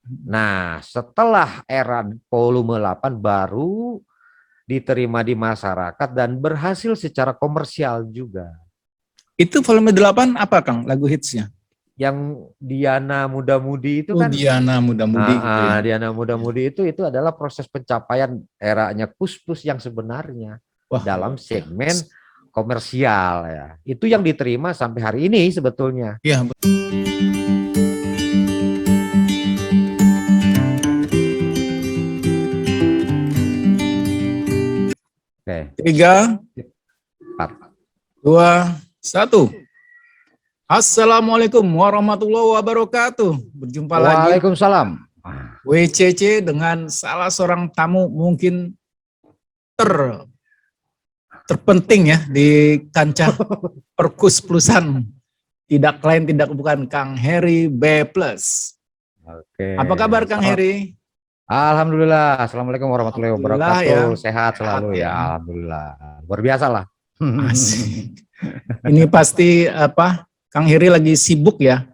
Nah, setelah era volume 8 baru diterima di masyarakat dan berhasil secara komersial juga. Itu volume 8 apa Kang lagu hitsnya? Yang Diana Muda-Mudi itu Oh kan, Diana Muda-Mudi gitu ya. Diana Muda-Mudi itu adalah proses pencapaian eranya Kus-Plus yang sebenarnya Wah dalam luar segmen biasa. komersial ya. Itu yang diterima sampai hari ini sebetulnya. Iya. Oke, 3, 4. 2, 1. Assalamualaikum warahmatullahi wabarakatuh. Berjumpa lagi Waalaikumsalam. WCC dengan salah seorang tamu mungkin terpenting ya di kancah perkus-plusan. Tidak lain tidak bukan Kang Heri B+. Oke, Apa kabar Kang Heri? Alhamdulillah. Assalamualaikum warahmatullahi Alhamdulillah ya. wabarakatuh. Sehat Sehat selalu ya. ya. Alhamdulillah. Luar biasa lah. Asik. Ini pasti Kang Heri lagi sibuk ya.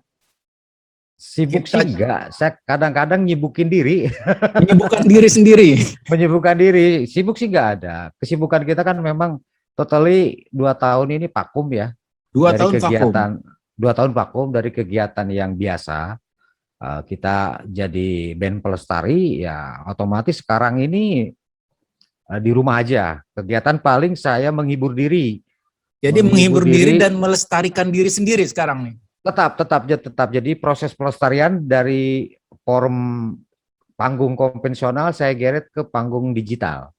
Sibuk sih enggak. Saya kadang-kadang nyibukin diri. Menyibukkan diri sendiri. Menyibukkan diri. Sibuk sih enggak ada. Kesibukan kita kan memang totally 2 tahun ini vakum ya. 2 Dari tahun vakum. kegiatan 2 tahun vakum dari kegiatan yang biasa. Kita jadi band pelestari ya, otomatis sekarang ini di rumah aja. Kegiatan paling saya menghibur diri. Jadi menghibur diri dan melestarikan diri sendiri sekarang nih. Tetap. Jadi proses pelestarian dari forum panggung konvensional saya geret ke panggung digital.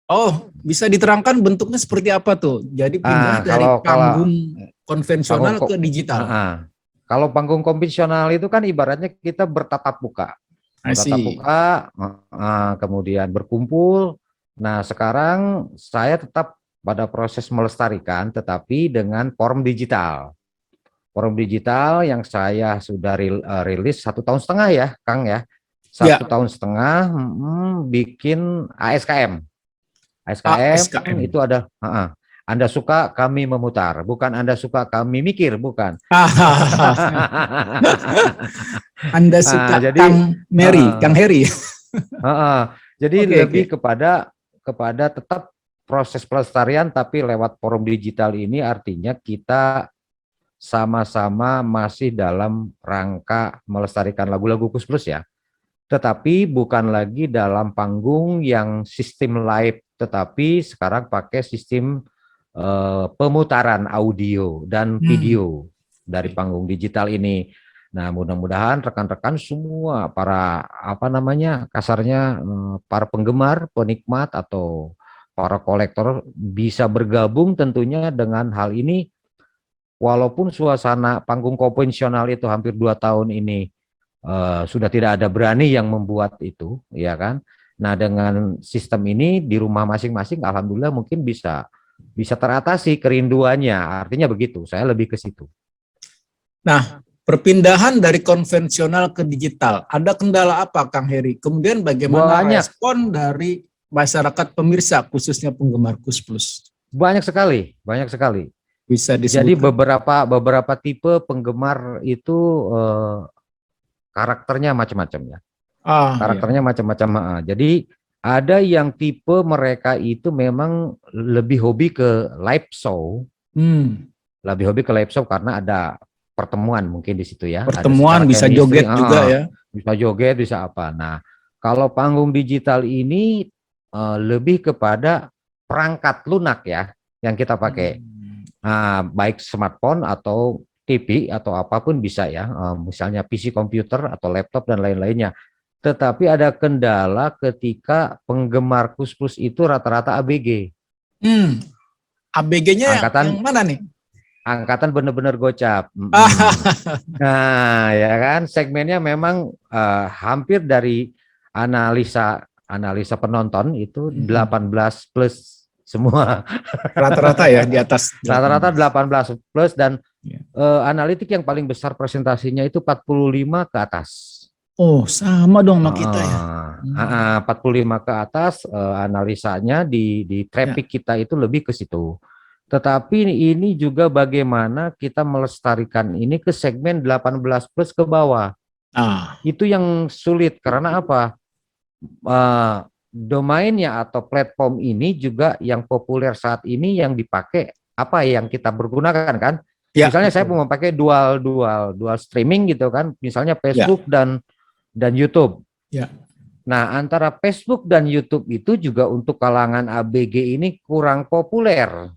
Oh, bisa diterangkan bentuknya seperti apa tuh? Jadi pindah dari panggung konvensional ke digital. Kalau panggung konvensional itu kan ibaratnya kita bertatap muka. Kemudian berkumpul. Nah, sekarang saya tetap pada proses melestarikan, tetapi dengan forum digital. Forum digital yang saya sudah rilis 1,5 tahun ya, Kang ya. 1,5 tahun bikin ASKM. ASKM itu ada, Anda suka kami memutar, bukan Anda suka kami mikir, bukan. Anda suka jadi, Kang Heri. Jadi lebih kepada tetap proses pelestarian tapi lewat forum digital ini artinya kita sama-sama masih dalam rangka melestarikan lagu-lagu Kus-Plus ya. Tetapi bukan lagi dalam panggung yang sistem live, tetapi sekarang pakai sistem pemutaran audio dan video dari panggung digital ini. Nah, mudah-mudahan rekan-rekan semua para kasarnya para penggemar, penikmat atau para kolektor bisa bergabung tentunya dengan hal ini. Walaupun suasana panggung konvensional itu hampir 2 tahun ini sudah tidak ada berani yang membuat itu, ya kan? Nah, dengan sistem ini di rumah masing-masing, alhamdulillah mungkin bisa teratasi kerinduannya. Artinya begitu. Saya lebih ke situ. Nah, perpindahan dari konvensional ke digital, ada kendala apa, Kang Heri? Kemudian bagaimana respon dari masyarakat pemirsa, khususnya penggemar Kus-Plus? Banyak sekali. Bisa disebutkan. Jadi beberapa tipe penggemar itu karakternya macam-macam ya. Karakternya macam-macam. Jadi ada yang tipe mereka itu memang lebih hobi ke live show. Lebih hobi ke live show karena ada pertemuan mungkin di situ ya. Pertemuan bisa joget juga ya. Bisa joget, bisa apa. Nah, kalau panggung digital ini lebih kepada perangkat lunak ya yang kita pakai. Baik smartphone atau TV atau apapun bisa ya, misalnya PC komputer atau laptop dan lain-lainnya. Tetapi ada kendala ketika penggemar Kus-Plus itu rata-rata ABG. ABG-nya yang mana nih? Angkatan bener-bener gocap. Nah, ya kan, segmennya memang hampir dari analisa penonton itu 18 plus semua. Rata-rata ya di atas. Rata-rata 18 plus dan analitik yang paling besar presentasinya itu 45 ke atas. Oh, sama dong sama kita ya. 45 ke atas analisanya di traffic kita itu lebih ke situ. Tetapi ini juga bagaimana kita melestarikan ini ke segmen 18 plus ke bawah. Itu yang sulit karena apa? Domainnya atau platform ini juga yang populer saat ini yang dipakai apa yang kita pergunakan kan? Ya, Misalnya saya betul. mau pakai dual streaming gitu kan, misalnya Facebook dan YouTube. Ya. Nah, antara Facebook dan YouTube itu juga untuk kalangan ABG ini kurang populer.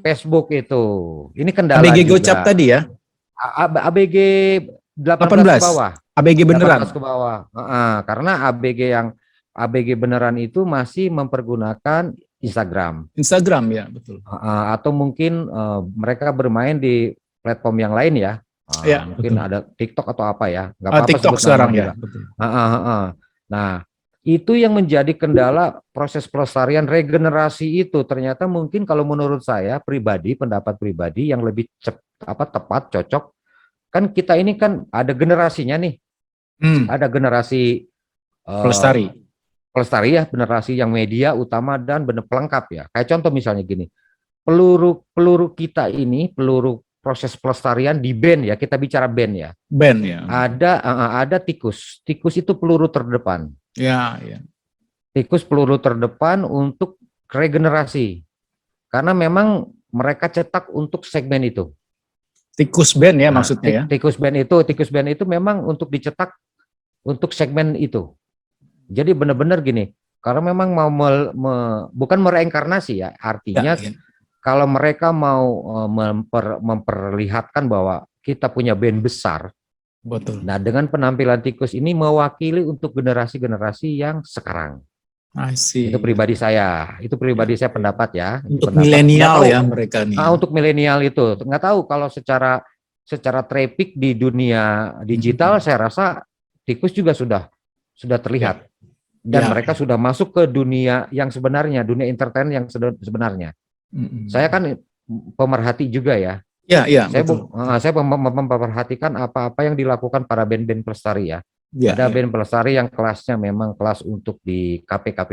Facebook itu, ini kendala ABG juga. Gocap tadi ya? ABG 18 ke bawah. ABG beneran. 18 ke bawah. Karena ABG beneran itu masih mempergunakan Instagram. Instagram ya, betul. Atau mungkin mereka bermain di platform yang lain ya. Mungkin betul. Ada TikTok atau apa ya. Nggak apa-apa TikTok sekarang ya. Betul. Nah, itu yang menjadi kendala proses pelestarian regenerasi itu. Ternyata mungkin kalau menurut saya pribadi, pendapat pribadi yang lebih tepat, cocok. Kan kita ini kan ada generasinya nih. Ada generasi pelestari ya, generasi yang media utama dan benar pelengkap ya. Kayak contoh misalnya gini, peluru kita ini, peluru proses pelestarian di band ya, kita bicara band ya. Band ya. Ada tikus. Tikus itu peluru terdepan. Ya. Tikus peluru terdepan untuk regenerasi. Karena memang mereka cetak untuk segmen itu. Tikus band ya maksudnya ya. Tikus band itu memang untuk dicetak untuk segmen itu. Jadi benar-benar gini, karena memang mau bukan mereinkarnasi ya, artinya kalau mereka mau memperlihatkan bahwa kita punya band besar. Betul. Nah, dengan penampilan tikus ini mewakili untuk generasi-generasi yang sekarang. Itu pribadi saya, saya pendapat ya. Untuk milenial ya mereka nih. Untuk milenial itu, nggak tahu kalau secara traffic di dunia digital, saya rasa tikus juga sudah terlihat. Dan mereka sudah masuk ke dunia yang sebenarnya, dunia entertain yang sebenarnya. Saya kan pemerhati juga ya. Saya memperhatikan apa-apa yang dilakukan para band-band pelestari ya. Ada band pelestari yang kelasnya memang kelas untuk di KPKP,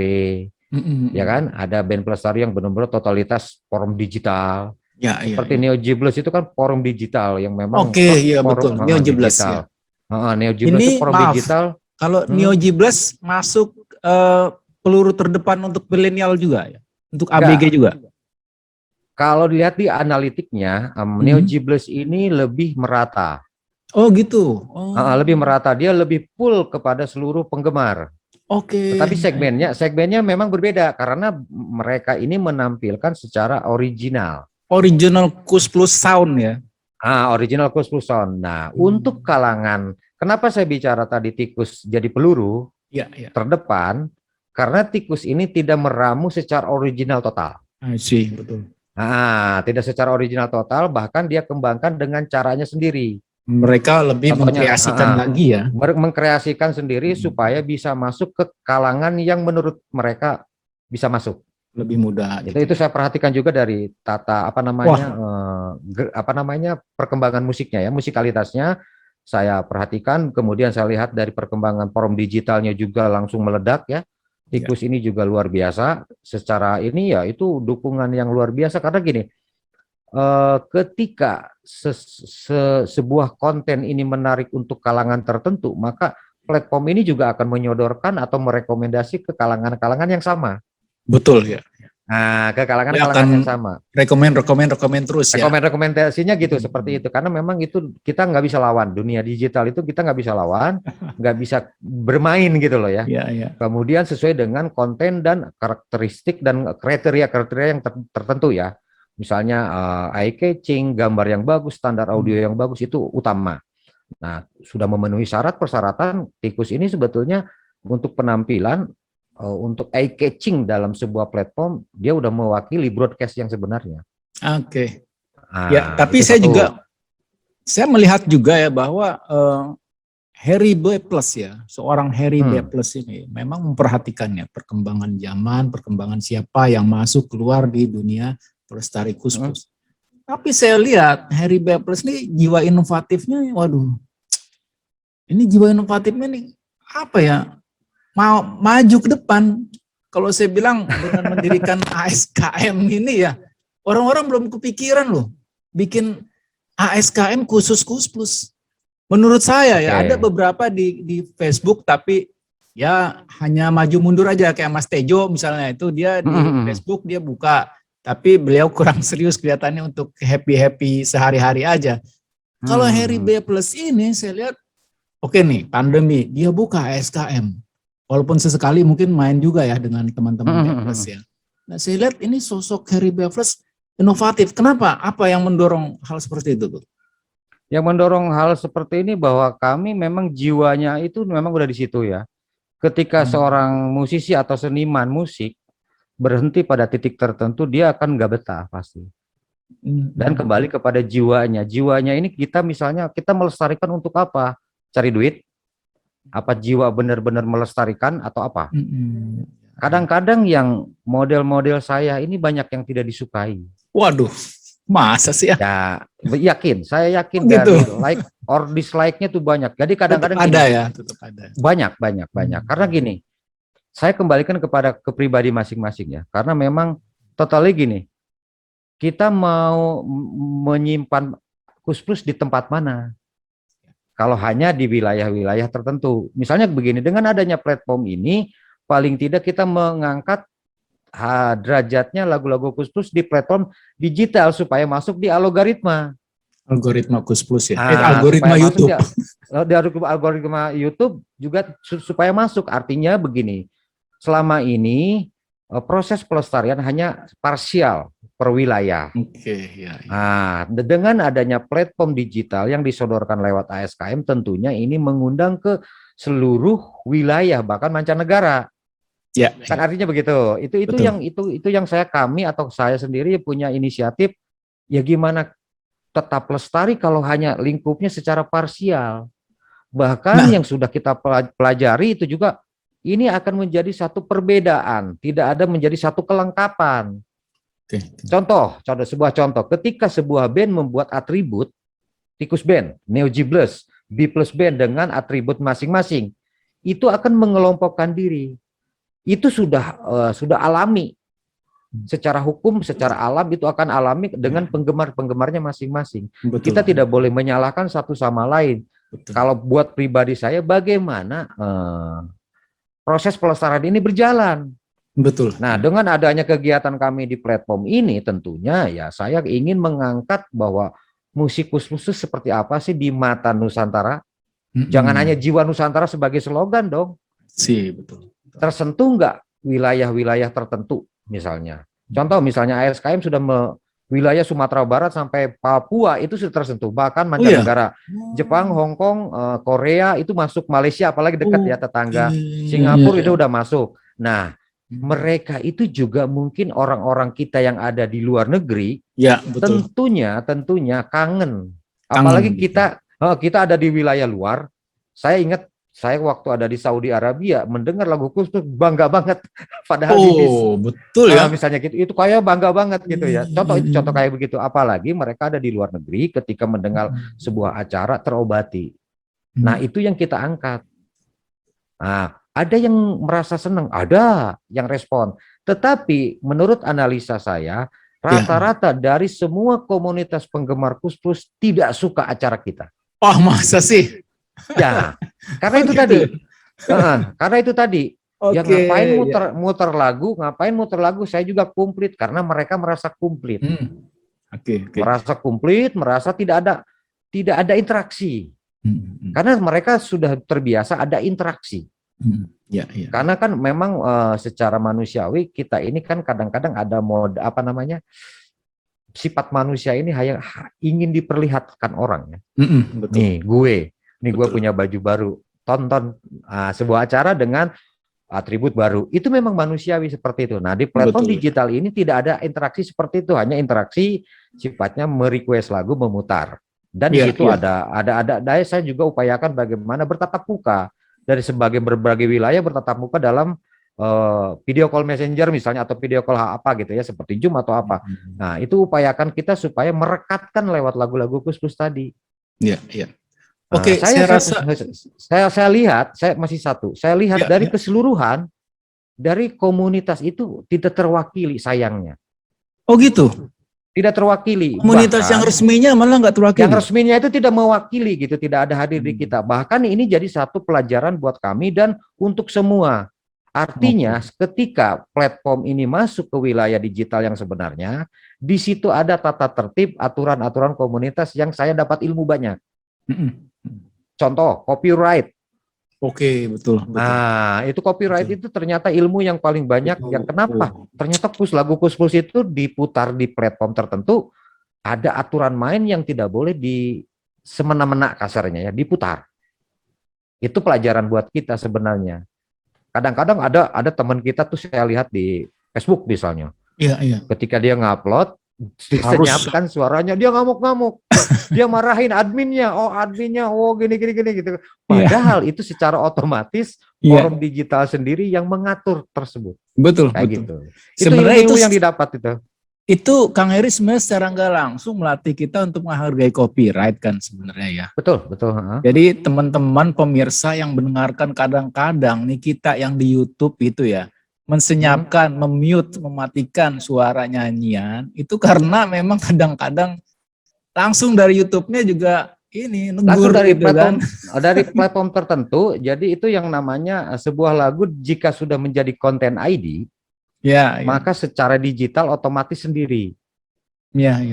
ya kan? Ada band pelestari yang benar-benar totalitas forum digital. Seperti Neo Gibles itu kan forum digital yang memang betul. Neo Gibles ya. Neo Gibles itu forum digital. Kalau Neo Gibles masuk peluru terdepan untuk milenial juga ya, untuk ABG juga. Kalau dilihat di analitiknya, Neo Gibles ini lebih merata. Oh gitu. Lebih merata, dia lebih full kepada seluruh penggemar. Tetapi segmennya memang berbeda karena mereka ini menampilkan secara original. Original Kus Plus Sound ya. Original Kus Plus Sound. Nah, untuk kalangan, kenapa saya bicara tadi tikus jadi peluru terdepan? Karena tikus ini tidak meramu secara original total. Betul. Tidak secara original total, bahkan dia kembangkan dengan caranya sendiri. Mereka lebih mengkreasikan lagi ya. Mengkreasikan sendiri supaya bisa masuk ke kalangan yang menurut mereka bisa masuk. Lebih mudah. Itu saya perhatikan juga dari tata perkembangan musiknya ya, musikalitasnya saya perhatikan. Kemudian saya lihat dari perkembangan forum digitalnya juga langsung meledak ya. Tikus ini juga luar biasa. Secara ini ya itu dukungan yang luar biasa karena gini. Ketika sebuah konten ini menarik untuk kalangan tertentu, maka platform ini juga akan menyodorkan atau merekomendasi ke kalangan-kalangan yang sama. Betul ya. Ke kalangan-kalangan yang sama. Rekomend terus ya. Rekomendasinya gitu seperti itu karena memang itu kita nggak bisa lawan dunia digital itu kita nggak bisa lawan, nggak bisa bermain gitu loh ya. Kemudian sesuai dengan konten dan karakteristik dan kriteria yang tertentu ya. Misalnya eye catching, gambar yang bagus, standar audio yang bagus itu utama. Nah, sudah memenuhi persyaratan tikus ini sebetulnya untuk penampilan, untuk eye catching dalam sebuah platform, dia udah mewakili broadcast yang sebenarnya. Tapi saya melihat juga ya bahwa Harry B. Plus ya, seorang Harry B. Plus ini memang memperhatikannya perkembangan zaman, perkembangan siapa yang masuk keluar di dunia pelestari Kus Plus. Tapi saya lihat Harry B. Plus ini jiwa inovatifnya, waduh, ini jiwa inovatifnya nih apa ya, mau maju ke depan. Kalau saya bilang dengan mendirikan ASKM ini ya, orang-orang belum kepikiran loh, bikin ASKM khusus Kus Plus. Menurut saya ya ada beberapa di Facebook tapi ya hanya maju mundur aja kayak Mas Tejo misalnya itu dia di Facebook dia buka tapi beliau kurang serius kelihatannya untuk happy sehari-hari aja. Kalau Harry B Plus ini saya lihat oke nih pandemi dia buka ASKM walaupun sesekali mungkin main juga ya dengan teman-teman B Plus ya. Nah saya lihat ini sosok Harry B Plus inovatif. Kenapa? Apa yang mendorong hal seperti itu tuh? Yang mendorong hal seperti ini bahwa kami memang jiwanya itu memang udah di situ ya. Ketika seorang musisi atau seniman musik berhenti pada titik tertentu, dia akan nggak betah pasti. Dan kembali kepada jiwanya. Jiwanya ini kita misalnya kita melestarikan untuk apa? Cari duit? Apa jiwa benar-benar melestarikan atau apa? Kadang-kadang yang model-model saya ini banyak yang tidak disukai. Waduh. Masa sih ya? Ya, saya yakin dari like or dislike-nya tuh banyak. Jadi kadang-kadang ada ya, tetap ada. Banyak. Karena gini, saya kembalikan kepada kepribadi masing-masing ya. Karena memang totalnya gini, kita mau menyimpan Kus+ di tempat mana? Kalau hanya di wilayah-wilayah tertentu. Misalnya begini, dengan adanya platform ini, paling tidak kita mengangkat derajatnya lagu-lagu Kus+ di platform digital supaya masuk di algoritma Kus+ ya. Algoritma YouTube. Di algoritma YouTube juga supaya masuk. Artinya begini, selama ini proses pelestarian hanya parsial per wilayah. Ya. Nah, dengan adanya platform digital yang disodorkan lewat ASKM, tentunya ini mengundang ke seluruh wilayah bahkan mancanegara. Ya, kan artinya begitu. Itu yang kami atau saya sendiri punya inisiatif ya gimana tetap lestari kalau hanya lingkupnya secara parsial. Bahkan yang sudah kita pelajari itu juga ini akan menjadi satu perbedaan, tidak ada menjadi satu kelengkapan. Sebuah contoh, ketika sebuah band membuat atribut Tikus Band, Neo G Plus, B Plus Band dengan atribut masing-masing, itu akan mengelompokkan diri. Itu sudah alami secara hukum, secara alam itu akan alami dengan penggemar-penggemarnya masing-masing. Kita tidak boleh menyalahkan satu sama lain. Kalau buat pribadi saya, bagaimana proses pelestarian ini berjalan? Betul. Nah, dengan adanya kegiatan kami di platform ini, tentunya ya saya ingin mengangkat bahwa musik Kus+ seperti apa sih di mata Nusantara. Jangan hanya jiwa Nusantara sebagai slogan dong. Betul. Tersentuh nggak wilayah-wilayah tertentu misalnya. Contoh misalnya ASKM sudah wilayah Sumatera Barat sampai Papua itu sudah tersentuh. Bahkan mancanegara, Jepang, Hong Kong, Korea itu masuk, Malaysia apalagi dekat ya tetangga, Singapura itu udah masuk. Nah, mereka itu juga mungkin orang-orang kita yang ada di luar negeri, betul. tentunya kangen. Apalagi kita ada di wilayah luar. Saya ingat saya waktu ada di Saudi Arabia mendengar lagu Kus+ bangga banget. Padahal betul ya. Misalnya gitu, itu kayak bangga banget gitu ya. Contoh kayak begitu. Apalagi mereka ada di luar negeri ketika mendengar sebuah acara terobati. Nah itu yang kita angkat. Nah ada yang merasa senang, ada yang respon. Tetapi menurut analisa saya, rata-rata dari semua komunitas penggemar Kus+ tidak suka acara kita. Oh masa sih? Ya, karena itu tadi. Karena itu tadi. Yang ngapain muter lagu, saya juga komplit karena mereka merasa komplit. Merasa komplit, merasa tidak ada interaksi. Karena mereka sudah terbiasa ada interaksi. Karena kan memang secara manusiawi kita ini kan kadang-kadang ada mode sifat manusia ini hanya ingin diperlihatkan orang ya. Betul. Nih gue punya baju baru, tonton sebuah acara dengan atribut baru. Itu memang manusiawi seperti itu. Nah di platform digital ini tidak ada interaksi seperti itu, hanya interaksi sifatnya merequest lagu, memutar. Dan di situ ada saya juga upayakan bagaimana bertatap muka dari berbagai wilayah, bertatap muka dalam video call messenger misalnya atau video call apa gitu ya, seperti Zoom atau apa. Nah itu upayakan kita supaya merekatkan lewat lagu-lagu Kus+ tadi. Oke, saya lihat, saya lihat dari keseluruhan dari komunitas itu tidak terwakili sayangnya. Oh gitu? tidak terwakili. Komunitas yang resminya malah nggak terwakili. Yang resminya itu tidak mewakili gitu, tidak ada hadir di kita. Bahkan ini jadi satu pelajaran buat kami dan untuk semua. Artinya ketika platform ini masuk ke wilayah digital yang sebenarnya, di situ ada tata tertib, aturan-aturan komunitas yang saya dapat ilmu banyak. Contoh, copyright. Oke, betul. Nah, itu copyright itu ternyata ilmu yang paling banyak. Yang kenapa? Ternyata lagu Kus Plus itu diputar di platform tertentu, ada aturan main yang tidak boleh di semena-mena kasarnya ya, diputar. Itu pelajaran buat kita sebenarnya. Kadang-kadang ada teman kita tuh saya lihat di Facebook misalnya. Iya. Ketika dia ngupload, disenyapkan suaranya, dia ngamuk-ngamuk. Dia marahin adminnya, gini gitu. Padahal itu secara otomatis forum digital sendiri yang mengatur tersebut. Betul. Gitu. Sebenarnya itu yang didapat itu. Itu Kang Heri sebenarnya secara nggak langsung melatih kita untuk menghargai copyright kan sebenarnya ya. Betul. Jadi teman-teman pemirsa yang mendengarkan kadang-kadang nih kita yang di YouTube itu ya, mensenyapkan, memute, mematikan suara nyanyian itu karena memang kadang-kadang langsung dari YouTube-nya juga ini negur dari gitu platform, kan. dari platform tertentu. Jadi itu yang namanya sebuah lagu jika sudah menjadi konten ID, maka secara digital otomatis sendiri. Iya.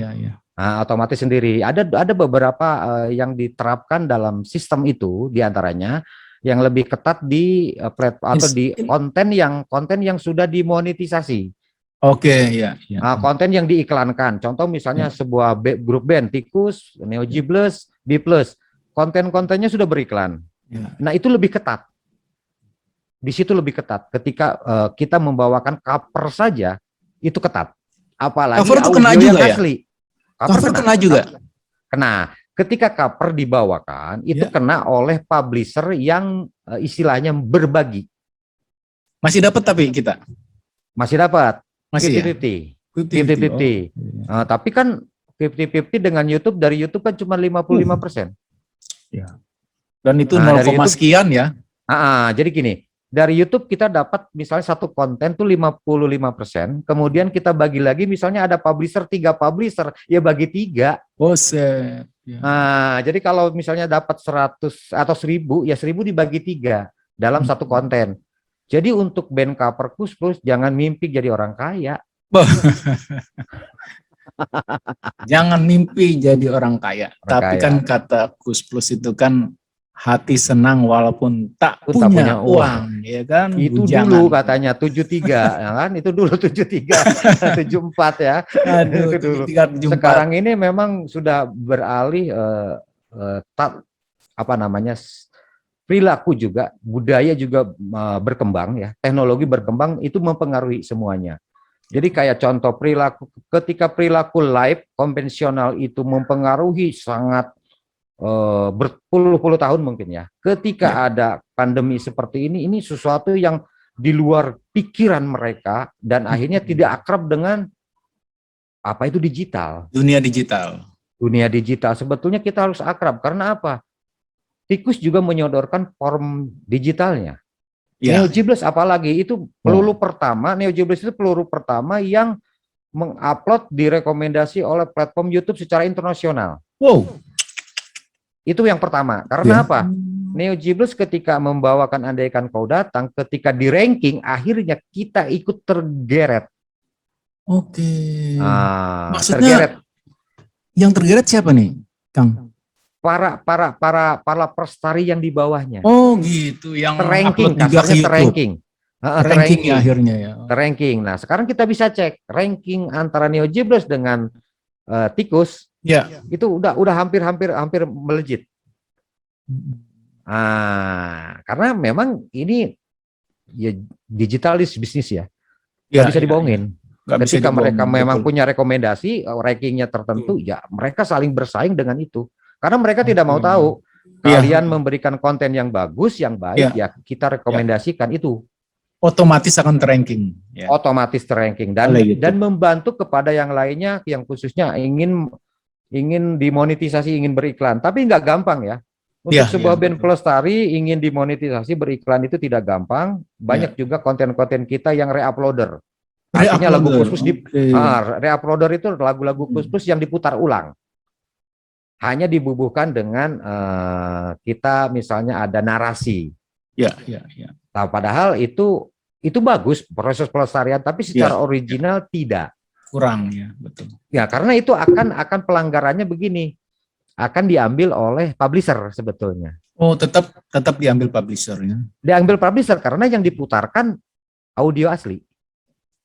Nah, otomatis sendiri. Ada beberapa yang diterapkan dalam sistem itu, diantaranya yang lebih ketat di platform atau di konten yang sudah dimonetisasi. Oke, ya. Konten yang diiklankan. Contoh misalnya sebuah grup band Tikus, Neo Gibles, B+, konten-kontennya sudah beriklan. Nah, itu lebih ketat. Di situ lebih ketat. Ketika kita membawakan cover saja, itu ketat. Apalagi cover itu kena juga ya? Asli. Cover kena juga? Kena. Ketika cover dibawakan, itu kena oleh publisher yang istilahnya berbagi. Masih dapat tapi kita? Masih dapat. Masih 50-50. Tapi kan 50-50 dengan YouTube, dari YouTube kan cuma 55%. Ya. Dan itu 0, sekian ya? Jadi gini, dari YouTube kita dapat misalnya satu konten tuh 55%, kemudian kita bagi lagi misalnya ada publisher 3 publisher, ya bagi 3. Set. Ya. Jadi kalau misalnya dapat 100 atau 1000, ya 1000 dibagi 3 dalam satu konten. Jadi untuk band cover Kus Plus jangan mimpi jadi orang kaya. Jangan mimpi jadi orang kaya. Tapi kan kata Kus Plus itu kan hati senang walaupun tak punya uang, ya kan? Itu dulu katanya 73, ya kan? Itu dulu 73, 74 ya. Aduh, itu dulu. 73, 74. Sekarang ini memang sudah beralih perilaku juga, budaya juga berkembang ya, teknologi berkembang, itu mempengaruhi semuanya. Jadi kayak contoh perilaku, ketika perilaku live konvensional itu mempengaruhi sangat berpuluh-puluh tahun mungkin ya. Ketika ada pandemi seperti ini sesuatu yang di luar pikiran mereka dan akhirnya tidak akrab dengan apa itu digital. Dunia digital. Dunia digital sebetulnya kita harus akrab karena apa? Tikus juga menyodorkan form digitalnya. Neo Gibles apalagi itu peluru pertama, Neo Gibles itu peluru pertama yang mengupload direkomendasi oleh platform YouTube secara internasional. Wow. Itu yang pertama. Karena apa? Neo Gibles ketika membawakan Andaikan Kau Datang, ketika di ranking akhirnya kita ikut tergeret. Oke. Maksudnya tergeret. Yang tergeret siapa nih, Kang? Para pelestari yang di bawahnya. Oh gitu, yang ranking, ranking ya akhirnya ya. Ranking. Nah sekarang kita bisa cek ranking antara Neo Gibles dengan Tikus. Ya. Itu udah hampir melejit. Karena memang ini ya digitalis bisnis ya. Nggak bisa dibohongin. Ketika mereka memang punya rekomendasi rankingnya tertentu, ya mereka saling bersaing dengan itu. Karena mereka tidak mau tahu kalian memberikan konten yang bagus, yang baik, ya kita rekomendasikan itu. Otomatis akan terranking. Ya. Otomatis terranking dan membantu kepada yang lainnya yang khususnya ingin dimonetisasi, ingin beriklan. Tapi nggak gampang ya. Untuk sebuah band pelestari ingin dimonetisasi beriklan itu tidak gampang. Banyak juga konten-konten kita yang reuploader. Artinya lagu Kus-Plus okay. Reuploader itu lagu-lagu Kus-Plus yang diputar ulang. Hanya dibubuhkan dengan kita misalnya ada narasi. Ya. Nah, padahal itu bagus proses pelestarian, tapi secara original tidak. Kurang ya, betul. Ya, karena itu akan pelanggarannya begini. Akan diambil oleh publisher sebetulnya. Oh, tetap diambil publishernya. Diambil publisher karena yang diputarkan audio asli.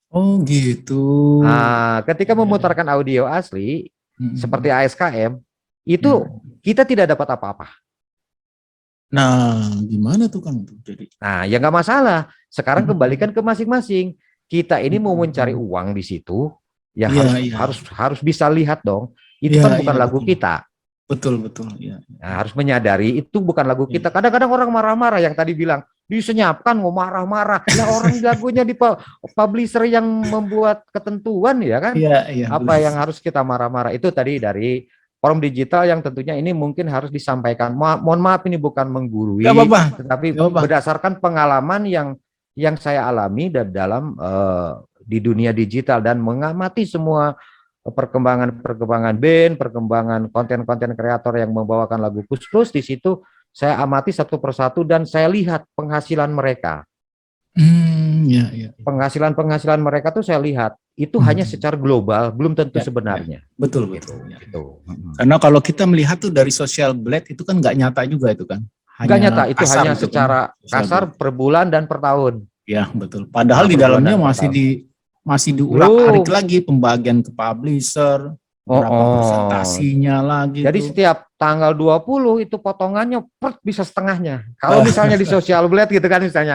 Oh, gitu. Nah, ketika memutarkan audio asli seperti ASKM, itu kita tidak dapat apa-apa. Nah, gimana tuh Kang? Jadi, nah, ya nggak masalah. Sekarang kembalikan ke masing-masing. Kita ini mau mencari uang di situ, ya harus bisa lihat dong. Itu kan bukan lagu kita. Betul. Ya. Nah, harus menyadari itu bukan lagu kita. Kadang-kadang orang marah-marah yang tadi bilang disenyapkan, mau marah-marah. Ya orang lagunya di publisher yang membuat ketentuan ya kan. Apa yang harus kita marah-marah itu tadi dari Forum Digital yang tentunya ini mungkin harus disampaikan. Mohon maaf ini bukan menggurui, tetapi berdasarkan pengalaman yang saya alami dalam di dunia digital dan mengamati semua perkembangan band, perkembangan konten-konten kreator yang membawakan lagu Kus-Plus. Di situ saya amati satu persatu dan saya lihat penghasilan mereka. Penghasilan mereka tuh saya lihat itu hanya secara global, belum tentu sebenarnya. Betul. Gitu. Karena kalau kita melihat tuh dari social blade itu kan nggak nyata juga itu kan. Nggak nyata, itu hanya secara kasar per bulan dan per tahun. Ya betul. Padahal di dalamnya masih diurak-arik lagi pembagian ke publisher, berapa presentasinya lagi. Jadi setiap tanggal 20 itu potongannya bisa setengahnya. Kalau misalnya di social blade gitu kan misalnya,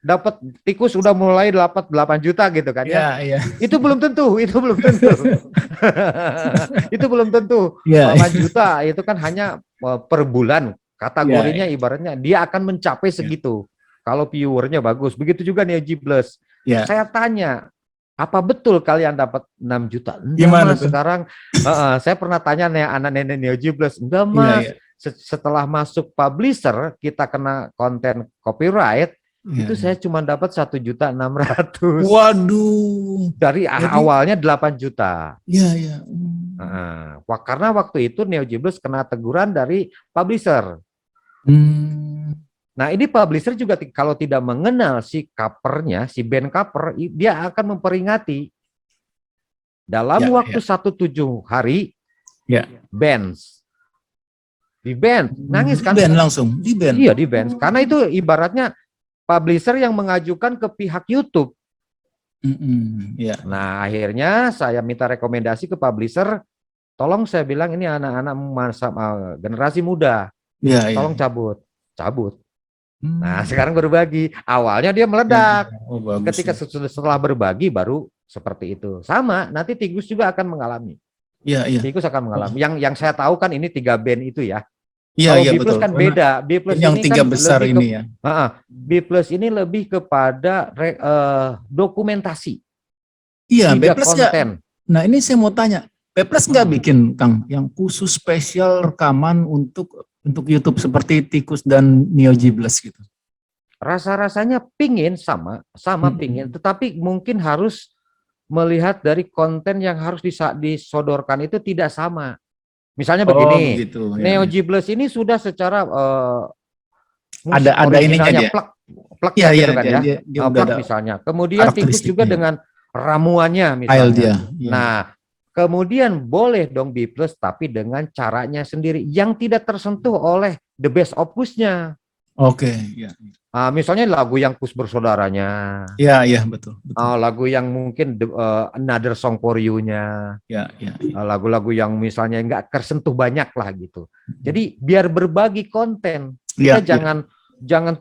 dapat tikus udah mulai dapat 8 juta gitu kan ya. Itu belum tentu. Itu belum tentu. 8 juta itu kan hanya per bulan. Kategorinya ibaratnya dia akan mencapai segitu. Kalau viewernya bagus. Begitu juga nih G+. Saya tanya, apa betul kalian dapat 6 juta? Enggak, Mas. Sekarang saya pernah tanya nih anak nenek Neo G+. Enggak, Mas. Setelah masuk publisher, kita kena konten copyright, itu saya cuma dapat 1.600.000. Waduh. Dari awalnya 8 juta. Iya. Karena waktu itu Neo G+ kena teguran dari publisher. Nah, ini publisher juga kalau tidak mengenal si covernya, si band cover, dia akan memperingati dalam waktu 1-7 hari. Bans. Di band, nangis kan? Di band langsung, di band. Iya, di band. Karena itu ibaratnya publisher yang mengajukan ke pihak YouTube. Nah, akhirnya saya minta rekomendasi ke publisher, tolong saya bilang ini anak-anak generasi muda, tolong cabut. Nah, sekarang berbagi. Awalnya dia meledak. Ketika setelah berbagi baru seperti itu. Sama, nanti Tikus juga akan mengalami. Tikus akan mengalami. Yang saya tahu kan ini 3 band itu ya. Kalau B+ kan beda. B+ yang ini 3 kan besar ini ya. B+ ini lebih kepada dokumentasi. Iya, B+ konten. Nah, ini saya mau tanya. B+ nggak bikin Kang yang khusus spesial rekaman untuk YouTube seperti Tikus dan Neo G+ gitu? Rasa-rasanya pingin sama pingin, tetapi mungkin harus melihat dari konten yang harus disodorkan itu tidak sama. Misalnya begini, Neo G+ ini sudah secara ada ininya plek gitu kan ya, plek misalnya. Kemudian Tikus juga dengan ramuannya misalnya. Nah, kemudian boleh dong B+ tapi dengan caranya sendiri yang tidak tersentuh oleh the best of Kus-nya. Misalnya lagu yang Kus Bersaudaranya. Iya, betul. Lagu yang mungkin Another Song for You-nya. Lagu-lagu yang misalnya nggak tersentuh banyak lah gitu. Jadi biar berbagi konten. Kita jangan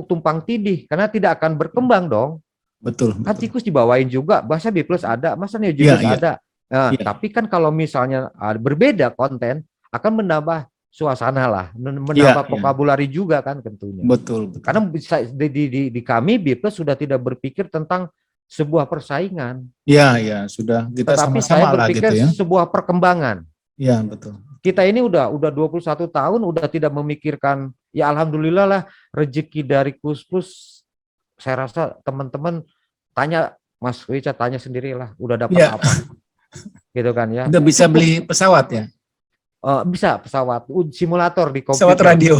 tumpang tindih karena tidak akan berkembang dong. Betul. Kan Tikus dibawain juga, masa B+ ada, masa Neo G+ ada. Tapi kan kalau misalnya berbeda konten akan menambah suasana lah, menambah vokabulari juga kan tentunya. Betul. Karena bisa di kami B+ sudah tidak berpikir tentang sebuah persaingan. Iya, sudah kita tetapi sama-sama saya berpikir gitu ya. Sebuah perkembangan. Iya, betul. Kita ini udah 21 tahun udah tidak memikirkan, ya alhamdulillah lah rezeki dari Kus-Plus. Saya rasa teman-teman tanya Mas Richard tanya sendirilah, udah dapat Ya, apa, gitu kan ya? udah bisa beli pesawat ya, Bisa pesawat simulator di pesawat komputer. radio.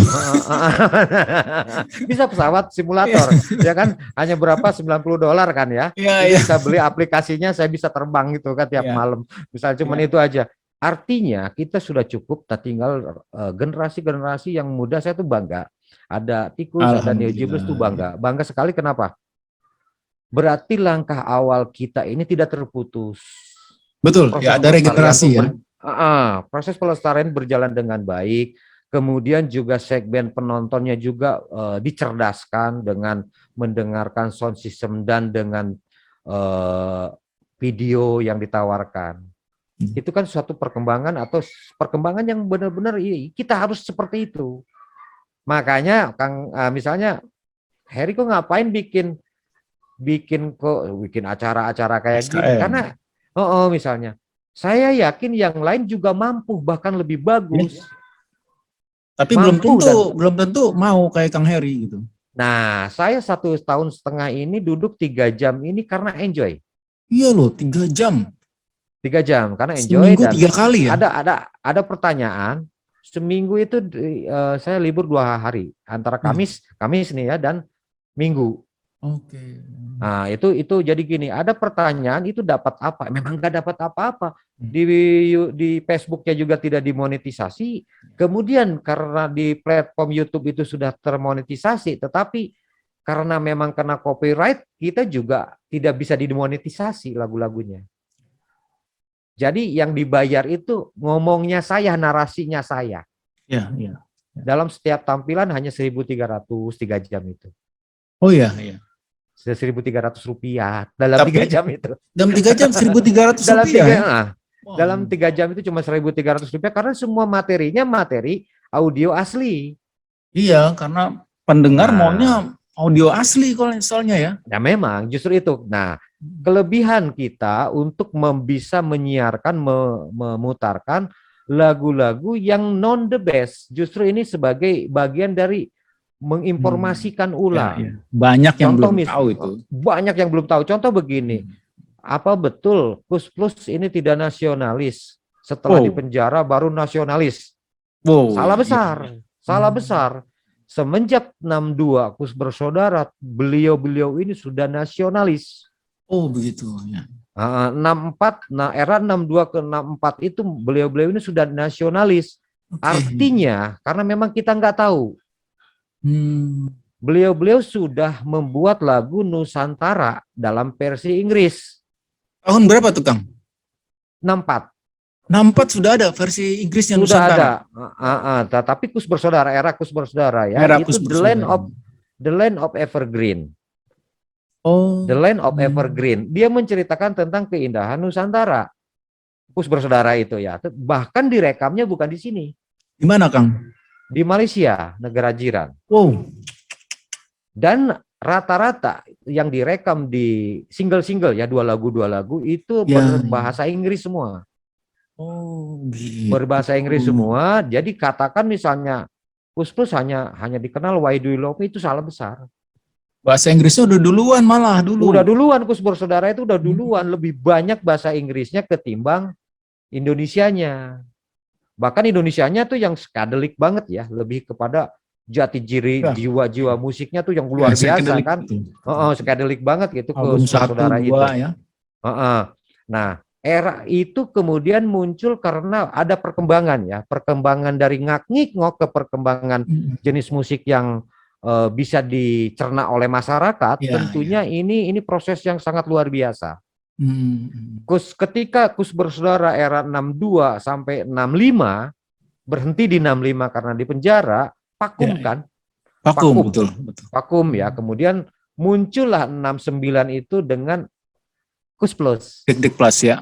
Bisa pesawat simulator, ya kan? Hanya berapa, $90 kan ya? Iya, Ini iya. bisa beli aplikasinya, saya bisa terbang gitu kan tiap Iya. malam. Misalnya cuman itu aja. Artinya kita sudah cukup, tinggal generasi-generasi yang muda. Saya tuh bangga. Ada Tikus, ada Neo Jibles tuh bangga. Bangga sekali, kenapa? Berarti langkah awal kita ini tidak terputus. Betul, ya ada regenerasi ya. Proses pelestarian berjalan dengan baik, kemudian juga segmen penontonnya juga dicerdaskan dengan mendengarkan sound system dan dengan video yang ditawarkan. Itu kan suatu perkembangan atau perkembangan yang benar-benar kita harus seperti itu. Makanya Kang, misalnya Heri kok ngapain bikin acara-acara kayak gini? Karena misalnya saya yakin yang lain juga mampu, bahkan lebih bagus. Tapi belum tentu mau kayak Kang Heri gitu. Nah, saya 1,5 tahun ini duduk 3 jam ini karena enjoy. Iya loh, 3 jam. 3 jam karena enjoy. Seminggu dan 3 kali ya. Ada pertanyaan. Seminggu itu saya libur 2 hari antara Kamis nih ya dan Minggu. Oke. Nah, itu jadi gini, ada pertanyaan itu dapat apa? Memang nggak dapat apa-apa. Di Facebooknya juga tidak dimonetisasi. Kemudian karena di platform YouTube itu sudah termonetisasi, tetapi karena memang kena copyright, kita juga tidak bisa dimonetisasi lagu-lagunya. Jadi yang dibayar itu ngomongnya saya, narasinya saya. Ya. Dalam setiap tampilan hanya 1.300 3 jam itu. Oh iya. Rp1.300 dalam 3 jam itu. Dalam 3 jam Rp1.300. Dalam 3 jam itu cuma Rp1.300 karena semua materinya materi audio asli. Iya, karena pendengar maunya audio asli kalau soalnya ya. Ya memang justru itu. Nah, kelebihan kita untuk bisa menyiarkan, memutarkan lagu-lagu yang non the best. Justru ini sebagai bagian dari menginformasikan ulang. Ya. Banyak yang belum tahu itu. Banyak yang belum tahu. Contoh begini, apa betul Kus Plus ini tidak nasionalis? Setelah di penjara baru nasionalis. Salah besar. Salah besar. Semenjak 62 Kus Bersaudara, beliau ini sudah nasionalis. Oh begitu ya. 64, era 62 ke 64 itu beliau ini sudah nasionalis. Artinya karena memang kita nggak tahu. Beliau sudah membuat lagu Nusantara dalam versi Inggris. Tahun berapa tuh Kang? 64. 64 sudah ada versi Inggrisnya sudah Nusantara. Ada. Tapi Kus Bersaudara, era Kus Bersaudara ya, era itu The Land of Evergreen. The Land of Evergreen. Dia menceritakan tentang keindahan Nusantara. Kus Bersaudara itu ya. Bahkan direkamnya bukan di sini. Di mana Kang? Di Malaysia, negara jiran. Dan rata-rata yang direkam di single-single ya, 2 lagu itu berbahasa Inggris semua. Gitu. Berbahasa Inggris semua. Jadi katakan misalnya Kus Plus hanya dikenal Why Do You Love Me, itu salah besar. Bahasa Inggrisnya udah duluan malah dulu. Udah duluan Kus Bersaudara itu udah duluan, lebih banyak bahasa Inggrisnya ketimbang Indonesianya. Bahkan Indonesianya tuh yang skadelik banget ya, lebih kepada jati diri jiwa-jiwa musiknya tuh yang luar biasa kan. Skadelik banget gitu Kus Bersaudara itu. Ya. Nah, era itu kemudian muncul karena ada perkembangan dari ngak-ngik-ngok ke perkembangan jenis musik yang bisa dicerna oleh masyarakat. Tentunya ini proses yang sangat luar biasa. Ketika Kus Bersaudara era 62 sampai 65 berhenti di 65 karena di penjara, vakum kan? Betul. Vakum ya. Kemudian muncullah 69 itu dengan Kus Plus. Dik Plus ya.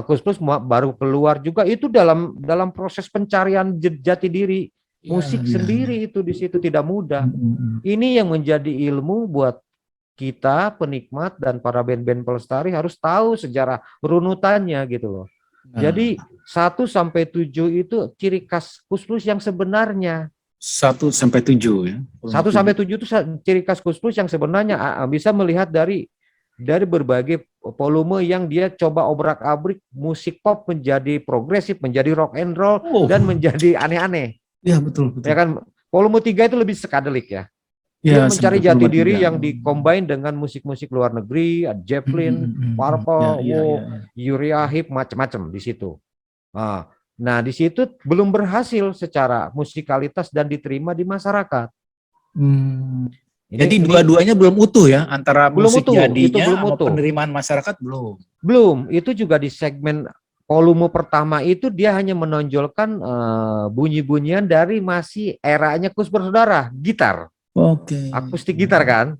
Kus Plus baru keluar juga itu dalam proses pencarian jati diri musik sendiri itu di situ tidak mudah. Ini yang menjadi ilmu buat kita penikmat dan para band-band pelestari harus tahu sejarah runutannya gitu loh. Jadi 1 sampai 7 itu ciri khas Kus Plus yang sebenarnya. 1 sampai 7 ya. 1 sampai 7 itu ciri khas Kus Plus yang sebenarnya bisa melihat dari dari berbagai volume yang dia coba obrak-abrik musik pop menjadi progresif, menjadi rock and roll, dan menjadi aneh-aneh. Iya, betul, betul. Ya kan, volume 3 itu lebih psychedelic ya. Dia Ya, mencari jati diri yang dikombin dengan musik-musik luar negeri, Zeppelin, Purple, Uriah Heep, macam-macam di situ. Nah, di situ belum berhasil secara musikalitas dan diterima di masyarakat. Jadi dua-duanya belum utuh ya, antara belum musik utuh, jadinya itu belum sama utuh. penerimaan masyarakat belum. Belum, itu juga di segmen volume pertama itu dia hanya menonjolkan bunyi-bunyian dari masih eranya Kus Bersaudara, gitar. Akustik gitar kan.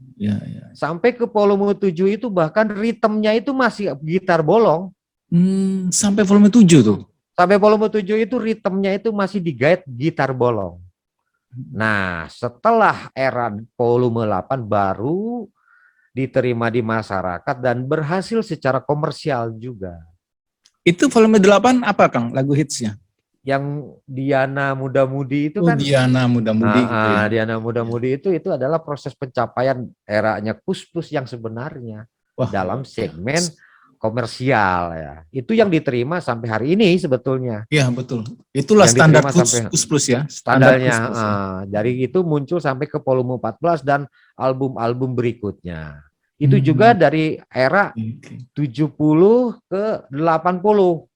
Sampai ke volume 7 itu bahkan ritmenya itu masih gitar bolong. Sampai volume 7 tuh. Sampai volume 7 itu ritmenya itu masih digait gitar bolong. Nah, setelah era volume 8 baru diterima di masyarakat dan berhasil secara komersial juga. Itu volume 8 apa, Kang, lagu hitsnya? Yang Diana Muda Mudi itu kan. Diana Muda Mudi gitu ya. Diana Muda Mudi itu adalah proses pencapaian eranya Kus Plus yang sebenarnya dalam segmen komersial ya. Itu yang diterima sampai hari ini sebetulnya. Iya, betul. Itulah yang standar Kus Plus ya. Standarnya. Dari itu muncul sampai ke volume 14 dan album-album berikutnya. Itu juga dari era 70 ke 80.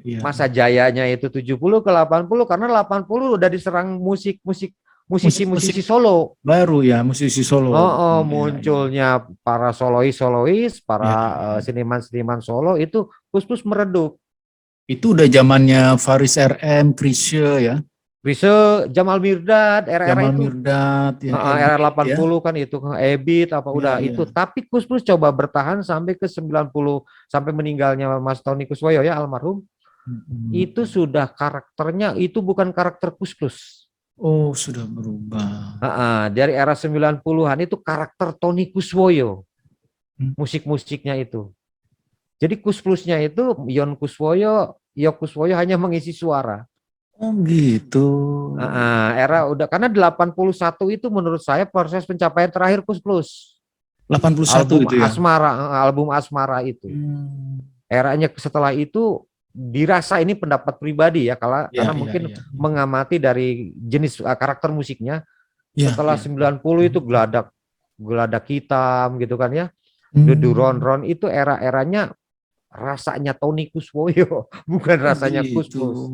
Iya. Masa jayanya itu 70 ke 80 karena 80 udah diserang musisi solo. Baru ya, musisi solo. Munculnya para solois, para seniman-seniman solo itu Kus meredup. Itu udah zamannya Faris RM, Chrisye ya. Chrisye, Jamal Mirdad, era-era itu. Mirdad, ya, era 80 ya. Kan itu, Ebit apa udah itu. Tapi Kus coba bertahan sampai ke 90, sampai meninggalnya Mas Tony Kuswoyo ya almarhum. Itu sudah karakternya itu bukan karakter Kus. Oh, sudah berubah. Dari era 90-an itu karakter Tony Kuswoyo. Musik-musiknya itu. Jadi Kus Plusnya itu Yon Kuswoyo, Yo Kuswoyo hanya mengisi suara. Oh gitu. Era udah karena 81 itu menurut saya proses pencapaian terakhir Kus Plus. 81 album itu ya. Album Asmara itu. Eranya setelah itu dirasa ini pendapat pribadi ya karena mungkin mengamati dari jenis karakter musiknya. Setelah 90 itu geladak hitam gitu kan ya. Dudu Ron itu era-eranya rasanya Tony Kuswoyo, bukan rasanya Kus Plus.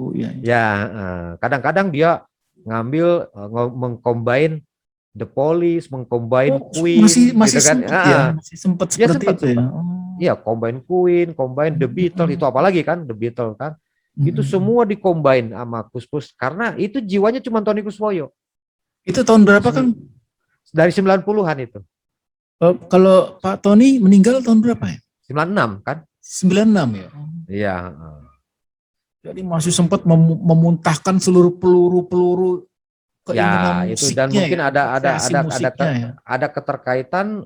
Kadang-kadang dia ngambil mengcombine The Police, mengcombine Queen, masih gitu kan? Masih sempat seperti itu ya. Iya, combine Queen, combine The Beatles itu apalagi kan The Beatles kan? Itu semua dicombine sama Kus Plus karena itu jiwanya cuma Tony Kuswoyo. Itu tahun berapa kan? Dari 90-an itu. Kalau Pak Tony meninggal tahun berapa ya? 96 kan? 96 ya. Iya. Jadi masih sempat memuntahkan seluruh peluru keinginan itu dan mungkin ya, ada keterkaitan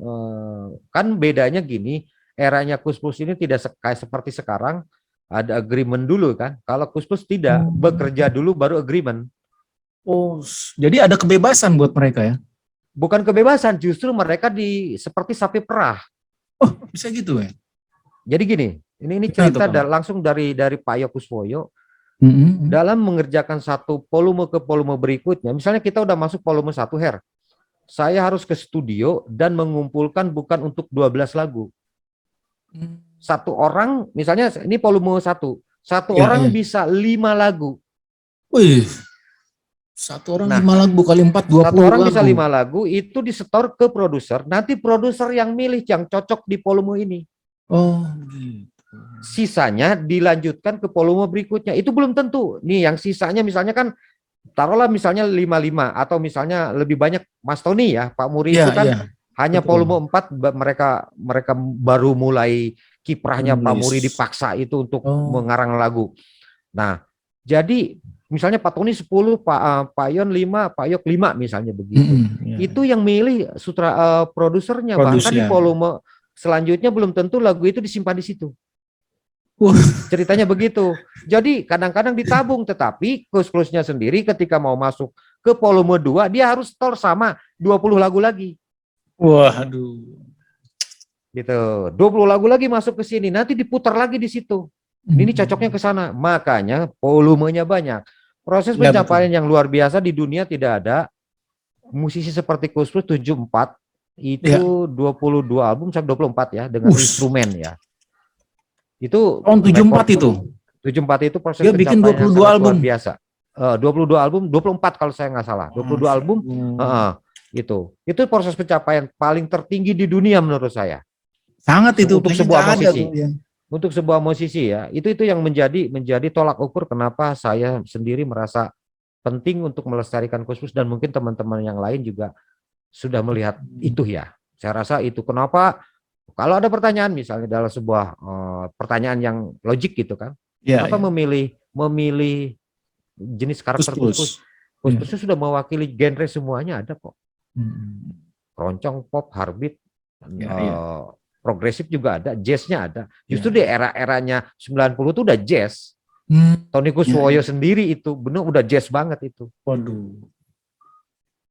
kan bedanya gini, eranya Kus Plus ini tidak seperti sekarang ada agreement dulu kan. Kalau Kus Plus tidak bekerja dulu baru agreement. Oh, jadi ada kebebasan buat mereka ya? Bukan kebebasan, justru mereka seperti sapi perah. Oh, bisa gitu ya? Jadi gini, ini cerita langsung dari Pak Yo Kuswoyo dalam mengerjakan satu volume ke volume berikutnya. Misalnya kita udah masuk volume 1 Her. Saya harus ke studio dan mengumpulkan bukan untuk 12 lagu. Satu orang, misalnya ini volume 1. Satu orang bisa 5 lagu. Wih. Satu orang 5 lagu kali 4, 20 Satu orang lagu. bisa 5 lagu, itu disetor ke produser. Nanti produser yang milih yang cocok di volume ini. Oh, gitu. Sisanya dilanjutkan ke volume berikutnya. Itu belum tentu. Nih yang sisanya misalnya kan taruhlah misalnya 55 atau misalnya lebih banyak Mas Tony ya, Pak Muri itu kan hanya volume 4 mereka baru mulai kiprahnya Pak Muri dipaksa itu untuk mengarang lagu. Nah, jadi misalnya Pak Tony 10, Pak Yon 5, Pak Yok 5 misalnya begitu. Itu yang milih produsernya. Bahkan di volume selanjutnya belum tentu lagu itu disimpan di situ. Ceritanya begitu. Jadi kadang-kadang ditabung, tetapi Kus Plusnya sendiri ketika mau masuk ke volume 2 dia harus store sama 20 lagu lagi. Waduh. Gitu. 20 lagu lagi masuk ke sini, nanti diputar lagi di situ. Ini cocoknya ke sana. Makanya volumenya banyak. Proses Ya, pencapaian betul. yang luar biasa di dunia tidak ada. Musisi seperti Koes Plus 74 Ya. itu 22 album sampai 24 ya dengan instrumen ya. Itu Tahun 74 rekor itu. 74 itu proses Dia bikin pencapaian yang 22 sangat luar album. biasa. 22 album, 24 kalau saya nggak salah. 22 album itu proses pencapaian paling tertinggi di dunia menurut saya. Sangat itu Untuk kayaknya sebuah nggak ada musisi. tuh, ya. Untuk sebuah musisi ya, itu yang menjadi tolak ukur kenapa saya sendiri merasa penting untuk melestarikan Koes Plus dan mungkin teman-teman yang lain juga sudah melihat itu ya. Saya rasa itu kenapa kalau ada pertanyaan misalnya dalam sebuah pertanyaan yang logik gitu kan, Ya, kenapa ya. memilih jenis Koes karakter Plus. Koes Plus sudah mewakili genre semuanya ada kok. Keroncong, pop, heartbeat, progresif juga ada, jazznya ada. Justru di era-eranya 90 itu udah jazz. Tony Kuswoyo sendiri itu benar udah jazz banget itu. Waduh.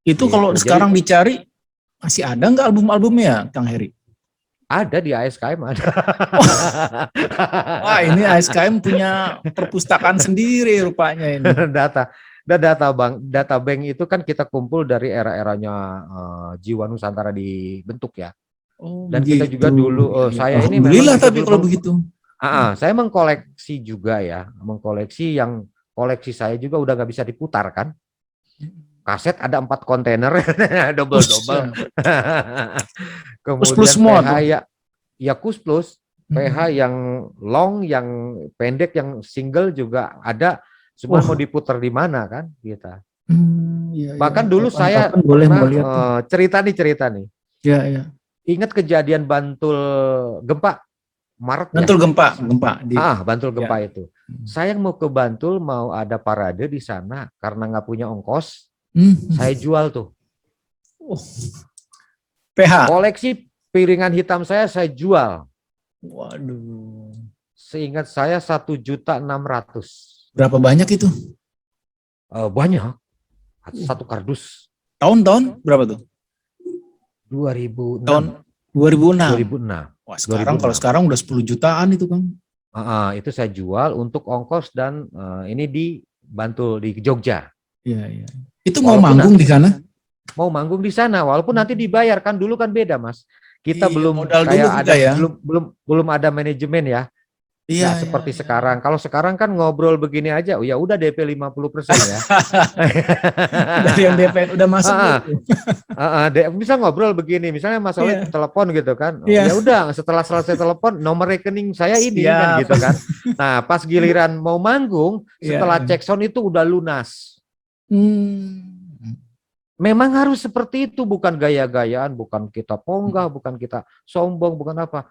Itu kalau sekarang dicari masih ada nggak album-albumnya, Kang Heri? Ada di ASKM ada. Wah, ini ASKM punya perpustakaan sendiri rupanya ini. Data bank itu kan kita kumpul dari era-eranya Jiwa Nusantara dibentuk ya. Dan kita juga dulu saya ini memang tapi kalau begitu. Saya mengkoleksi juga ya, mengkoleksi yang koleksi saya juga udah nggak bisa diputar kan. Kaset ada 4 kontainer, double. Kemudian PH ya Koes Plus, PH yang long, yang pendek, yang single juga ada. Semua mau diputar di mana kan kita. Bahkan dulu saya pernah cerita nih. Ya. Ingat kejadian Bantul gempa Maret Bantul ya? gempa. Bantul gempa itu. Saya mau ke Bantul, mau ada parade di sana karena nggak punya ongkos, saya jual tuh. PH. Koleksi piringan hitam saya jual. Waduh. Seingat saya 1.600.000. Berapa banyak itu? Banyak. Satu kardus. Tahun berapa tuh? 2006. Tahun 2006. 2006. Wah, kalau sekarang udah 10 jutaan itu, Kang. Itu saya jual untuk ongkos dan ini di Bantul di Jogja. Iya. Itu mau manggung di sana? Mau manggung di sana walaupun nanti dibayar kan, dulu kan beda Mas. Kita belum modal kayak dulu ada ya. belum ada manajemen ya. Iya, seperti sekarang. Kalau sekarang kan ngobrol begini aja, ya udah DP 50% ya. Dari yang DP udah masuk. Bisa ngobrol begini, misalnya masalah telepon gitu kan. Ya udah, setelah selesai telepon, nomor rekening saya ini kan gitu kan. Nah, pas giliran mau manggung, setelah cek sound itu udah lunas. Memang harus seperti itu, bukan gaya-gayaan, bukan kita ponggah, bukan kita sombong, bukan apa.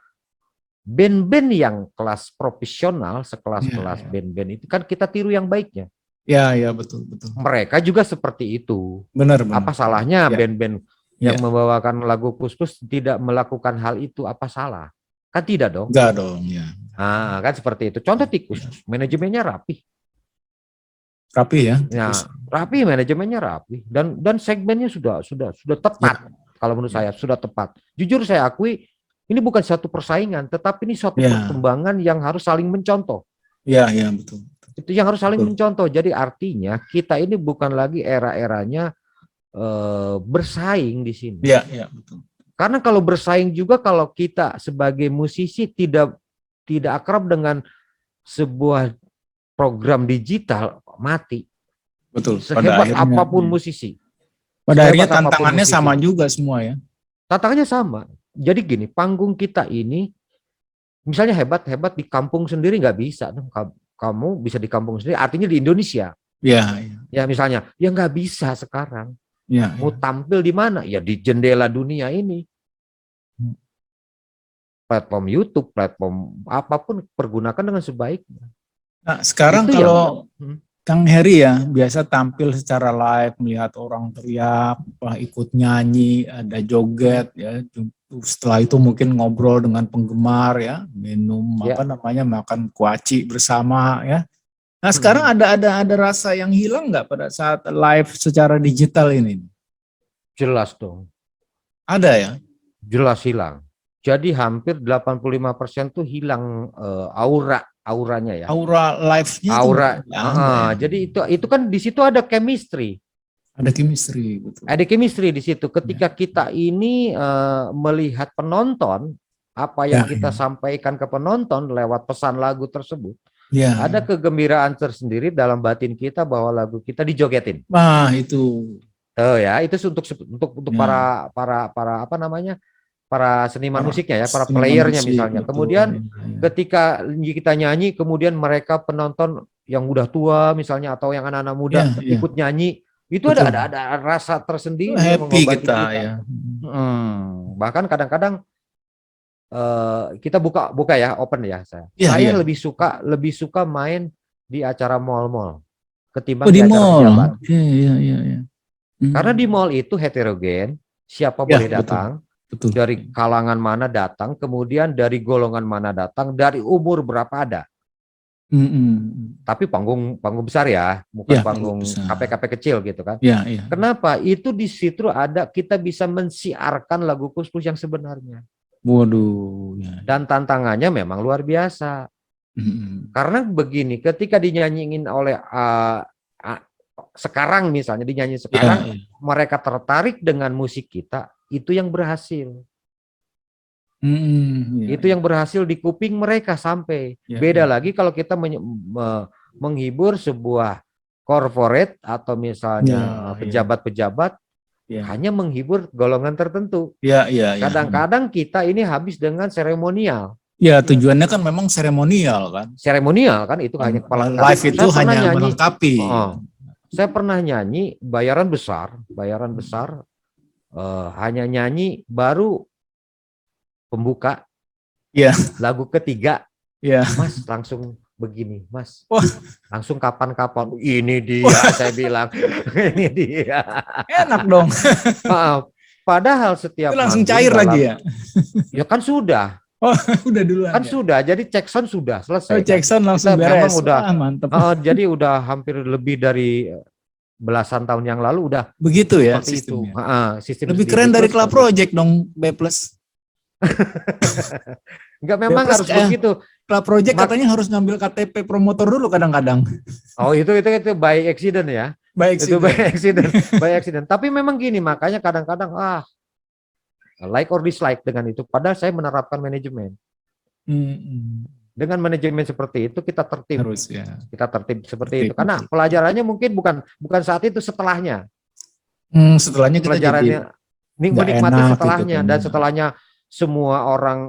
Band-band yang kelas profesional, sekelas-kelas band-band itu kan kita tiru yang baiknya. Ya, betul. Mereka juga seperti itu. Benar. Apa salahnya band-band yang membawakan lagu Koes Plus tidak melakukan hal itu? Apa salah? Kan tidak dong. Enggak dong, ya. Kan seperti itu. Contoh tikus, manajemennya rapi. Rapi ya. Rapi, manajemennya rapi dan segmennya sudah tepat. Kalau menurut saya sudah tepat. Jujur saya akui ini bukan satu persaingan, tetapi ini suatu perkembangan yang harus saling mencontoh. Iya, betul. Itu yang harus saling mencontoh. Jadi artinya kita ini bukan lagi era-eranya bersaing di sini. Iya, betul. Karena kalau bersaing juga, kalau kita sebagai musisi tidak akrab dengan sebuah program digital, mati. Betul. Sehebat apapun musisi. Pada akhirnya tantangannya sama juga semua ya. Tantangannya sama. Jadi gini, panggung kita ini misalnya hebat di kampung sendiri nggak bisa. Kamu bisa di kampung sendiri, artinya di Indonesia. Iya. Ya misalnya, ya nggak bisa sekarang. Ya. Mau tampil di mana? Ya di jendela dunia ini. Platform YouTube, platform apapun pergunakan dengan sebaiknya. Nah, sekarang itu kalau Kang Heri ya biasa tampil secara live, melihat orang teriak, ikut nyanyi, ada joget ya. Setelah itu mungkin ngobrol dengan penggemar ya, minum makan kuaci bersama ya. Nah sekarang ada rasa yang hilang nggak pada saat live secara digital ini? Jelas dong. Ada ya? Jelas hilang. Jadi hampir 85% tuh hilang auranya ya. Aura live-nya tuh Aura. ada ya. Jadi itu kan di situ ada chemistry. Ada chemistry, betul. Ada chemistry di situ. Ketika Ya. kita ini melihat penonton, apa yang kita sampaikan ke penonton lewat pesan lagu tersebut, ada kegembiraan tersendiri dalam batin kita bahwa lagu kita dijogetin. Nah, itu. Ya, itu untuk para apa namanya? Para seniman musiknya ya, para playernya misalnya. Betul. Kemudian ketika kita nyanyi, kemudian mereka penonton yang udah tua misalnya atau yang anak-anak muda ikut nyanyi, itu ada rasa tersendiri happy kita ya. Bahkan kadang-kadang kita buka ya, open ya saya. Saya lebih suka main di acara mall-mall ketimbang di acara pejabat. Karena di mall itu heterogen, siapa boleh datang. Betul. Dari kalangan mana datang, kemudian dari golongan mana datang, dari umur berapa ada. Tapi panggung besar ya, bukan panggung KP-KP kecil gitu kan. Kenapa? Itu di situ ada kita bisa mensiarkan lagu Kus-Plus yang sebenarnya. Waduh. Dan tantangannya memang luar biasa. Karena begini, ketika dinyanyiin oleh sekarang misalnya dinyanyi sekarang, mereka tertarik dengan musik kita. Itu yang berhasil. Itu yang berhasil di kuping mereka sampai. Beda lagi kalau kita menghibur sebuah corporate atau misalnya pejabat-pejabat hanya menghibur golongan tertentu. Kadang-kadang kita ini habis dengan seremonial. Ya, tujuannya kan memang seremonial kan. Seremonial kan itu hanya kepala live itu hanya melengkapi. Saya pernah nyanyi bayaran besar. Hanya nyanyi baru pembuka lagu ketiga, Mas langsung begini, Mas, langsung kapan-kapan, ini dia, saya bilang, ini dia, enak dong. Padahal setiap itu langsung cair lagi ya? Ya kan sudah. Udah duluan kan sudah, jadi check sound sudah selesai. Check sound langsung beres. Udah, mantap. Jadi udah hampir lebih dari belasan tahun yang lalu udah begitu ya sistemnya. Sistem lebih keren dari Club Project dong, B+. Enggak, memang harus begitu. Club Project katanya harus ngambil KTP promotor dulu kadang-kadang. Oh, itu by accident ya. Itu by accident. Tapi memang gini, makanya kadang-kadang like or dislike dengan itu. Padahal saya menerapkan manajemen. Dengan manajemen seperti itu kita tertib. Kita tertib seperti itu. Karena pelajarannya mungkin bukan saat itu, setelahnya. Setelahnya kita pelajarannya menikmati setelahnya gitu, dan setelahnya semua orang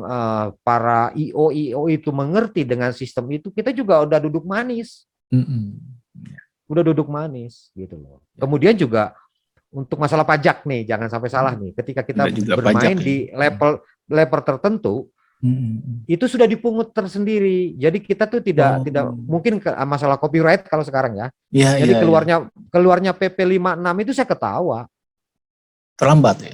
para IO itu mengerti dengan sistem itu, kita juga udah duduk manis. Udah duduk manis gitu loh. Kemudian juga untuk masalah pajak nih, jangan sampai salah nih. Ketika kita bermain di level tertentu, itu sudah dipungut tersendiri. Jadi kita tuh tidak mungkin masalah copyright kalau sekarang ya. Jadi keluarnya PP 56 itu saya ketawa. Terlambat ya?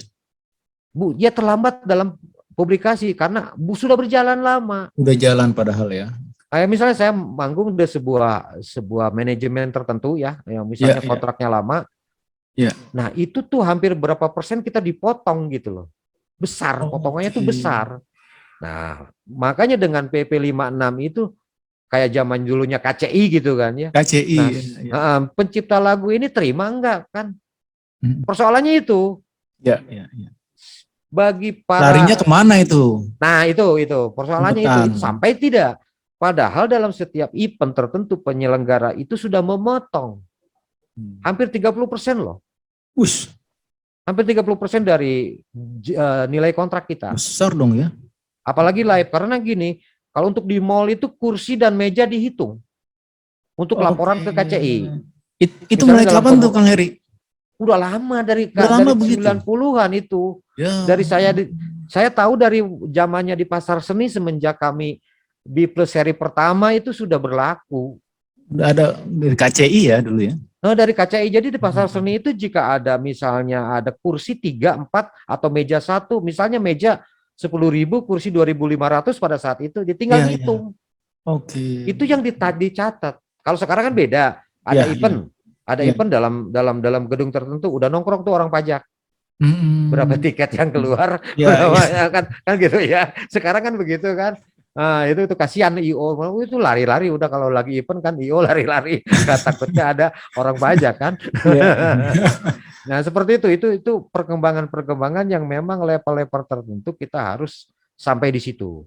Ya terlambat dalam publikasi karena sudah berjalan lama. Udah jalan padahal ya. Kayak misalnya saya manggung di sebuah manajemen tertentu ya, yang misalnya kontraknya lama. Nah, itu tuh hampir berapa persen kita dipotong gitu loh. Besar, potongannya tuh besar. Nah, makanya dengan PP 56 itu kayak zaman dulunya KCI gitu kan ya. KCI. Nah, pencipta lagu ini terima enggak kan? Persoalannya itu. Bagi para larinya kemana itu? Nah, itu persoalannya itu sampai tidak. Padahal dalam setiap event tertentu penyelenggara itu sudah memotong. Hampir 30% loh. Hampir 30% dari nilai kontrak kita. Besar dong ya. Apalagi live, karena gini, kalau untuk di mall itu kursi dan meja dihitung untuk laporan ke KCI. Itu mulai kapan tuh Kang Heri? Udah lama dari 90-an itu. Dari saya tahu dari zamannya di Pasar Seni semenjak kami B+ seri pertama itu sudah berlaku. Udah ada dari KCI ya dulu ya. Nah, dari KCI, jadi di Pasar Seni itu jika ada misalnya ada kursi 3, 4 atau meja 1, misalnya meja 10.000, kursi 2.500 pada saat itu, tinggal hitung. Itu yang dicatat. Kalau sekarang kan beda, ada event, ada event dalam gedung tertentu, udah nongkrong tuh orang pajak. Berapa tiket yang keluar, Ya, berapa ya. kan gitu ya. Sekarang kan begitu kan. Nah, itu kasihan IO itu lari-lari udah kalau lagi event kan IO lari-lari nggak takutnya ada orang pajak kan. Ya. Nah, seperti itu perkembangan-perkembangan yang memang level-level tertentu kita harus sampai di situ.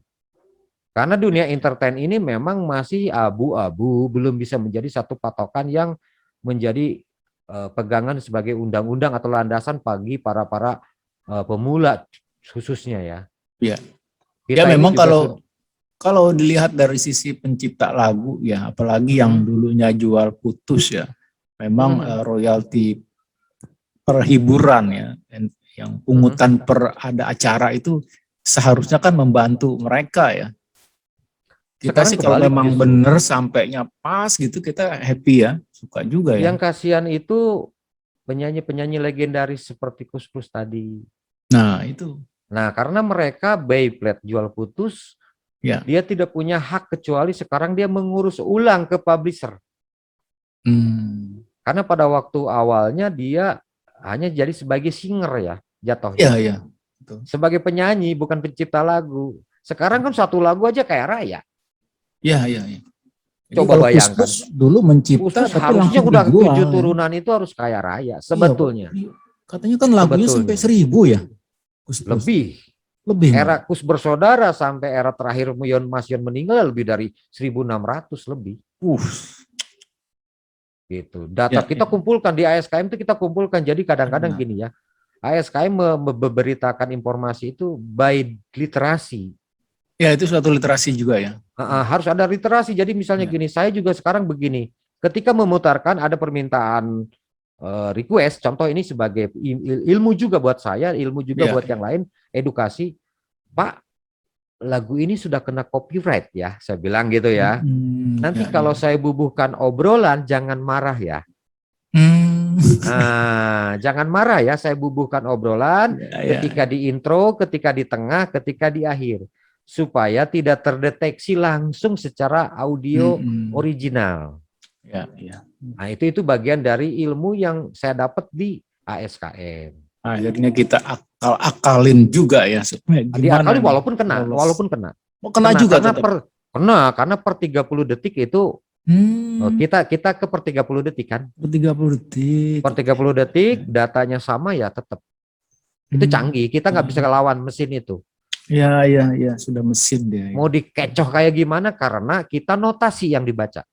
Karena dunia entertain ini memang masih abu-abu, belum bisa menjadi satu patokan yang menjadi pegangan sebagai undang-undang atau landasan bagi para pemula khususnya ya. Ya. Ya Kita ini memang juga kalau dilihat dari sisi pencipta lagu ya, apalagi yang dulunya jual putus ya, memang royalti per hiburan ya, yang pungutan per ada acara itu seharusnya kan membantu mereka ya. Kita sekarang sih kalau kebalik memang justru. bener sampainya pas gitu kita happy ya, suka juga ya. Yang kasihan itu penyanyi-penyanyi legendaris seperti Kus-Plus tadi. Nah itu. Nah, karena mereka Beyblade jual putus, Ya. dia tidak punya hak kecuali sekarang dia mengurus ulang ke publisher. Karena pada waktu awalnya dia hanya jadi sebagai singer ya jatuhnya. Iya, iya. Sebagai penyanyi bukan pencipta lagu. Sekarang kan satu lagu aja kayak raya. Iya, iya, iya. Coba bayangkan. Kus-Plus dulu mencipta Kus-Plus tapi harusnya langsung udah dijual. 7 turunan itu harus kayak raya sebetulnya. Iya, katanya kan lagunya sampai 1000 ya. Kus-Plus. Lebih. Era Kus Bersaudara sampai era terakhir Mas Yon meninggal lebih dari 1.600 lebih. Gitu. Data kita kumpulkan di ASKM itu kita kumpulkan. Jadi kadang-kadang gini ya. ASKM memberitakan informasi itu by literasi. Ya itu suatu literasi juga ya. Harus ada literasi. Jadi misalnya gini, saya juga sekarang begini. Ketika memutarkan ada permintaan request, contoh ini sebagai ilmu juga buat saya, ilmu juga buat yang lain, edukasi. Pak, lagu ini sudah kena copyright ya, saya bilang gitu ya. Nanti kalau saya bubuhkan obrolan, jangan marah ya. Jangan marah ya, saya bubuhkan obrolan ketika di intro, ketika di tengah, ketika di akhir. Supaya tidak terdeteksi langsung secara audio original. Nah, itu bagian dari ilmu yang saya dapat di ASKM. Akhirnya kita akalin juga ya. Diakalin walaupun kena. Oh, kena juga karena per 30 detik itu kita ke per 30 detik kan. Per 30 detik. Per 30 detik datanya sama ya tetap. Itu canggih, kita nggak bisa lawan mesin itu. Ya, sudah mesin dia. Mau dikecoh kayak gimana karena kita notasi yang dibaca.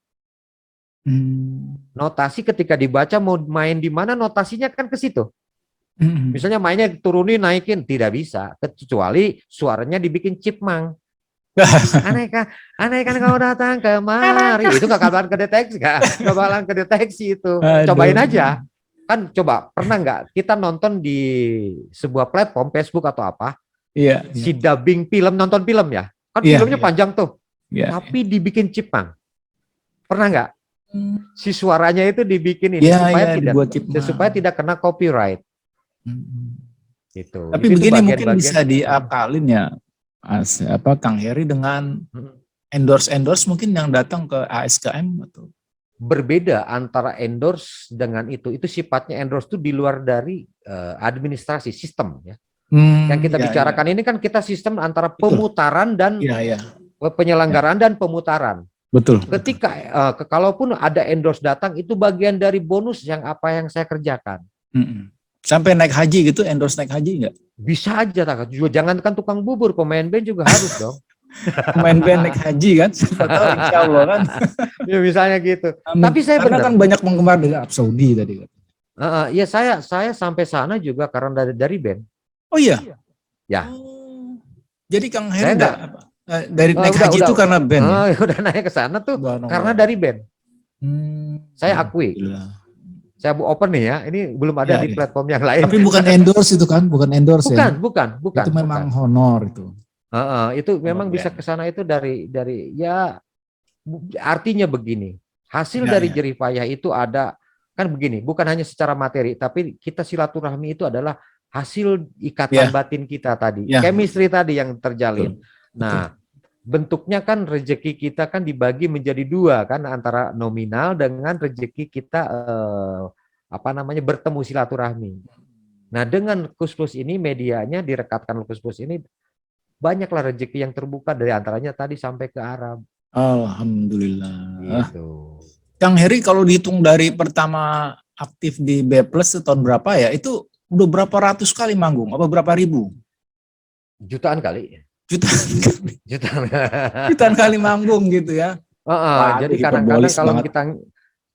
Notasi ketika dibaca mau main di mana notasinya kan ke situ. Misalnya mainnya turunin naikin tidak bisa kecuali suaranya dibikin chipmunk. Aneh kan kau datang kemari itu nggak bakalan kedeteksi itu. Cobain aja. Kan coba pernah nggak kita nonton di sebuah platform Facebook atau apa? Si dubbing film, nonton film ya. Kan filmnya panjang tuh. Tapi dibikin chipmunk. Pernah nggak? Si suaranya itu dibikin ini supaya tidak kena copyright. Gitu. Tapi itu begini mungkin bisa diakalin ya, Kang Heri dengan endorse mungkin yang datang ke ASKM atau berbeda antara endorse dengan itu sifatnya endorse itu di luar dari administrasi sistem ya. Yang kita bicarakan ini kan kita sistem antara pemutaran dan penyelenggaraan dan pemutaran. Betul. Ketika kalaupun ada endorse datang itu bagian dari bonus yang apa yang saya kerjakan. Sampai naik haji gitu, endorse naik haji nggak? Bisa aja, jangankan tukang bubur, pemain band juga harus dong. Pemain band naik haji kan? Insya Allah kan. Ya misalnya gitu. Tapi saya karena kan banyak penggemar dari Arab Saudi tadi. Ya saya sampai sana juga karena dari band. Oh iya. Ya. Jadi Kang Heri dari naik haji itu karena band. Udah naik ke sana tuh karena dari band. Saya akui. Saya open nih ya, ini belum ada di platform yang lain. Tapi bukan endorse itu kan, bukan endorse bukan, ya. Bukan. Itu memang honor itu. Itu memang bisa ke sana itu dari ya artinya begini. Hasil dari jerih payah itu ada kan begini, bukan hanya secara materi, tapi kita silaturahmi itu adalah hasil ikatan batin kita tadi, chemistry tadi yang terjalin. Nah, bentuknya kan rezeki kita kan dibagi menjadi dua kan antara nominal dengan rezeki kita bertemu silaturahmi. Nah, dengan Kus Plus ini medianya direkatkan Kus Plus ini banyaklah rezeki yang terbuka, dari antaranya tadi sampai ke Arab. Alhamdulillah. Gitu. Kang Heri, kalau dihitung dari pertama aktif di B Plus tahun berapa ya? Itu udah berapa ratus kali manggung? Apa berapa ribu? Jutaan kali. Jutaan kali. Jutaan. Jutaan kali manggung gitu ya. Jadi kadang-kadang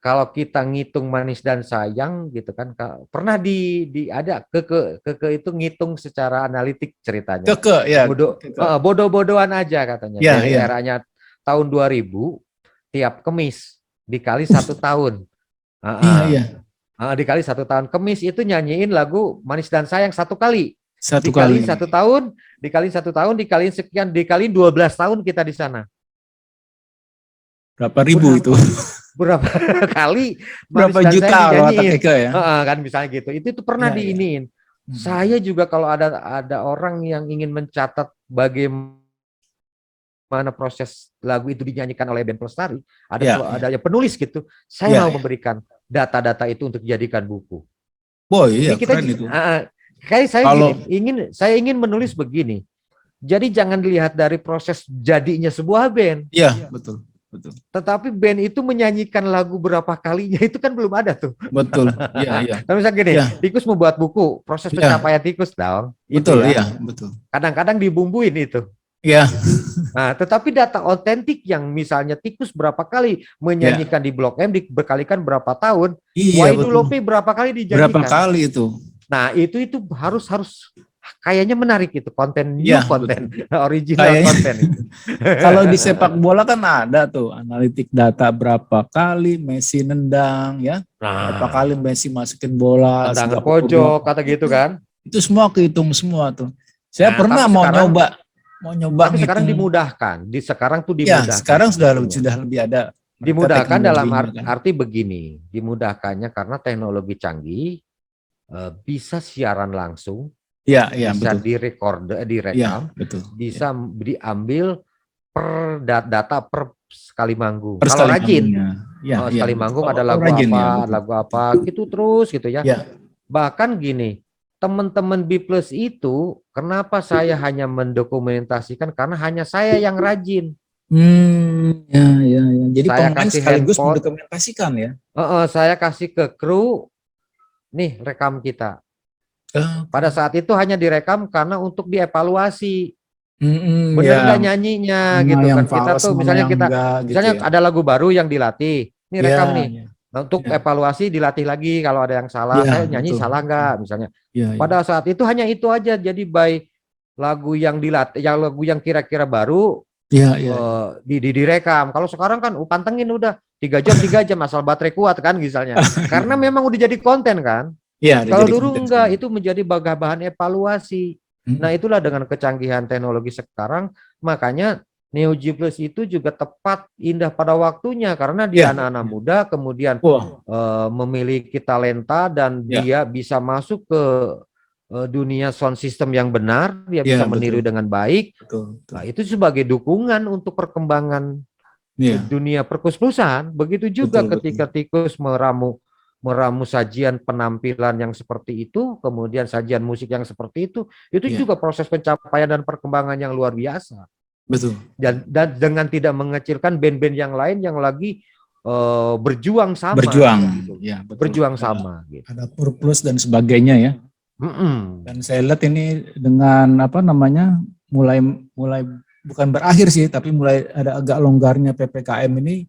kalau kita ngitung Manis dan Sayang gitu kan, pernah ada ke itu ngitung secara analitik ceritanya. Ya. Bodoh-bodohan aja katanya. Ya, Dari eranya tahun 2000 tiap Kemis dikali 1 tahun. Iya. Dikali 1 tahun. Kemis itu nyanyiin lagu Manis dan Sayang 1 kali. Dikali 1 tahun, dikaliin sekian, dikaliin 12 tahun kita di sana. Berapa ribu itu? Berapa kali? Berapa juta kalau ya? Kan misalnya gitu. Itu pernah diiniin. Saya juga kalau ada orang yang ingin mencatat bagaimana proses lagu itu dinyanyikan oleh band Pelestari, ada penulis gitu. Saya mau memberikan data-data itu untuk dijadikan buku. Iya, keren itu. Kayak saya ingin menulis begini. Jadi jangan dilihat dari proses jadinya sebuah band. Iya, betul. Tetapi band itu menyanyikan lagu berapa kalinya itu kan belum ada tuh. Betul. Iya. Kalau misalnya gini, Tikus membuat buku, proses pencapaian Tikus dong. Betul, betul. Kadang-kadang dibumbuin itu. Iya. Nah, tetapi data otentik yang misalnya Tikus berapa kali menyanyikan di Blok M, berkalikan berapa tahun, Wahidul Lopi berapa kali dijanjikan. Berapa kali itu. Nah, itu harus kayaknya menarik itu, konten original konten. Kalau di sepak bola kan ada tuh analitik data berapa kali Messi nendang ya, berapa kali Messi masukin bola, tendangan pojok kata gitu kan. Itu semua kehitung semua tuh. Saya pernah mau nyoba. Tapi sekarang dimudahkan. Sekarang dimudahkan. Ya, sekarang sudah lebih ada. Dimudahkan dalam arti begini, dimudahkannya karena teknologi canggih. Bisa siaran langsung, bisa direkam, bisa diambil per data per sekali manggung. Kalau rajin, sekali manggung ada lagu apa, gitu terus gitu ya. Bahkan gini, teman-teman B Plus itu, kenapa saya hanya mendokumentasikan? Karena hanya saya yang rajin. Jadi pemain sekaligus mendokumentasikan ya. Saya kasih ke kru. Nih rekam kita. Pada saat itu hanya direkam karena untuk dievaluasi. Bener nggak nyanyinya gitu kan. Kita tuh misalnya ada lagu baru yang dilatih. Ini rekam nih. Untuk evaluasi dilatih lagi kalau ada yang salah. Saya nyanyi salah nggak misalnya. Pada saat itu hanya itu aja. Jadi by lagu yang dilatih, lagu yang kira-kira baru direkam. Kalau sekarang kan pantengin udah 3 jam asal baterai kuat kan misalnya. Karena memang udah jadi konten kan. Kalau dulu enggak, itu menjadi bahan evaluasi. Nah, itulah dengan kecanggihan teknologi sekarang, makanya Neo G Plus itu juga tepat, indah pada waktunya karena dia anak-anak muda, kemudian memiliki talenta dan dia bisa masuk ke dunia sound system yang benar, dia bisa meniru dengan baik. Nah, itu sebagai dukungan untuk perkembangan dunia perkus-plusan. Begitu juga ketika Tikus meramu sajian penampilan yang seperti itu, kemudian sajian musik yang seperti itu juga proses pencapaian dan perkembangan yang luar biasa. Betul. Dan dengan tidak mengecilkan band-band yang lain yang lagi berjuang sama. Berjuang sama. Gitu. Ada Purplus dan sebagainya ya. Dan saya lihat ini dengan mulai bukan berakhir sih, tapi mulai ada agak longgarnya PPKM ini,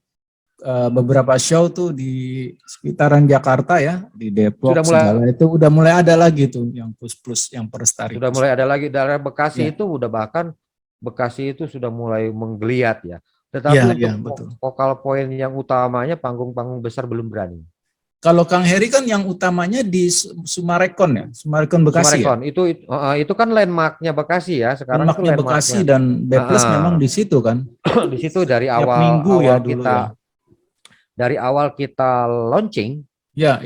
beberapa show tuh di sekitaran Jakarta ya, di Depok itu udah mulai ada lagi tuh yang plus yang Pelestari. Sudah mulai ada lagi. Daerah Bekasi itu udah bahkan Bekasi itu sudah mulai menggeliat ya. Tetapi untuk vokal poin yang utamanya panggung-panggung besar belum berani. Kalau Kang Heri kan yang utamanya di Sumarekon ya, Sumarekon Bekasi. Sumarekon ya? Itu kan landmarknya Bekasi ya. Sekarang landmarknya Bekasi dan B Plus memang di situ kan. Di situ dari awal kita launching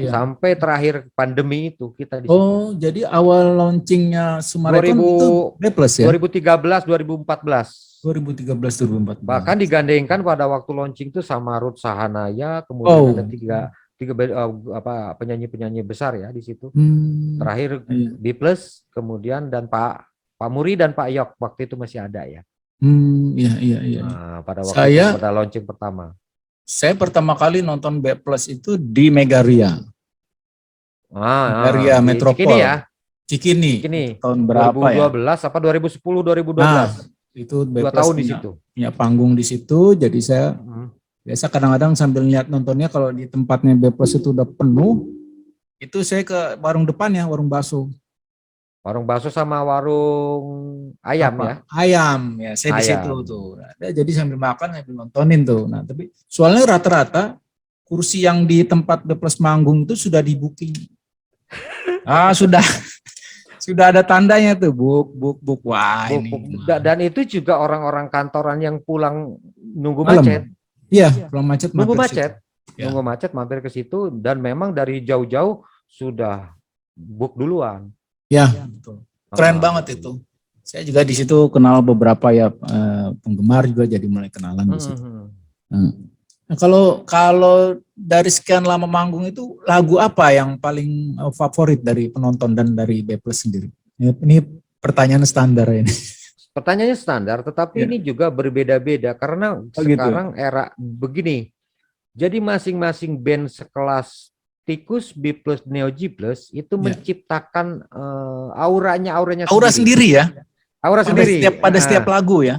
sampai terakhir pandemi itu kita di situ. Oh, jadi awal launchingnya Sumarekon itu B Plus ya? 2013-2014. Bahkan digandengkan pada waktu launching itu sama Ruth Sahanaya, kemudian ada penyanyi-penyanyi besar ya di situ. Hmm. Terakhir Iya. B+, kemudian dan Pak Muri dan Pak Yok waktu itu masih ada ya. Iya. Nah, pada waktu itu pada launching pertama. Saya pertama kali nonton B+ itu di Megaria. Megaria Di Metropol. Cikini ya. Cikini. Tahun berapa 2012 ya? apa 2010 2012. Itu B+ 2 tahun di situ. Punya panggung di situ, jadi saya biasa kadang-kadang sambil lihat nontonnya kalau di tempatnya B+ itu udah penuh, itu saya ke warung depan ya, warung bakso. Warung bakso sama warung ayam ya? Ayam ya, saya di situ tuh. Nah, jadi sambil makan sambil nontonin tuh. Nah, tapi soalnya rata-rata kursi yang di tempat B+ manggung itu sudah di booking. Sudah ada tandanya tuh, book. Wah, ini. Dan itu juga orang-orang kantoran yang pulang nunggu malam. macet. Iya, pulang macet. Nunggu macet mampir ke situ dan memang dari jauh-jauh sudah book duluan. Ya, betul. Keren banget itu. Saya juga di situ kenal beberapa ya penggemar juga jadi mulai kenalan di situ. Nah, kalau dari sekian lama manggung itu lagu apa yang paling favorit dari penonton dan dari B+ sendiri? Ini pertanyaan standar ini. Pertanyaannya standar, tetapi ini juga berbeda-beda karena sekarang era begini. Jadi masing-masing band sekelas Tikus, B+, Neo G+, itu menciptakan auranya sendiri ya? Aura sendiri. Pada setiap lagu ya?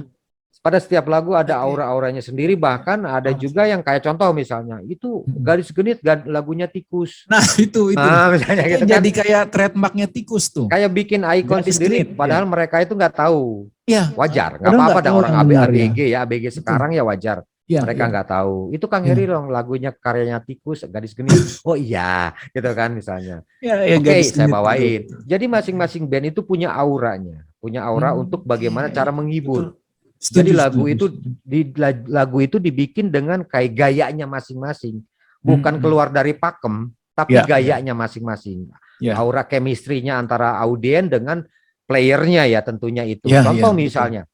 Pada setiap lagu ada aura-auranya sendiri, bahkan ada juga yang kayak contoh misalnya, itu Garis Genit lagunya Tikus. Nah itu. Misalnya gitu kan. Jadi kayak trademarknya Tikus tuh. Kayak bikin ikon sendiri, padahal mereka itu nggak tahu. Iya. Wajar, nggak apa-apa dah orang ABG sekarang ya wajar. Mereka nggak tahu. Itu Kang Heri dong lagunya karyanya Tikus, Gadis Genit. Oh iya, gitu kan misalnya. Oke, saya bawain. Jadi masing-masing band itu punya auranya, punya aura untuk bagaimana cara menghibur. Jadi lagu itu dibikin dengan kayak gayanya masing-masing, bukan keluar dari pakem, tapi gayanya masing-masing. Aura chemistry-nya antara audien dengan playernya ya tentunya itu. Contoh misalnya.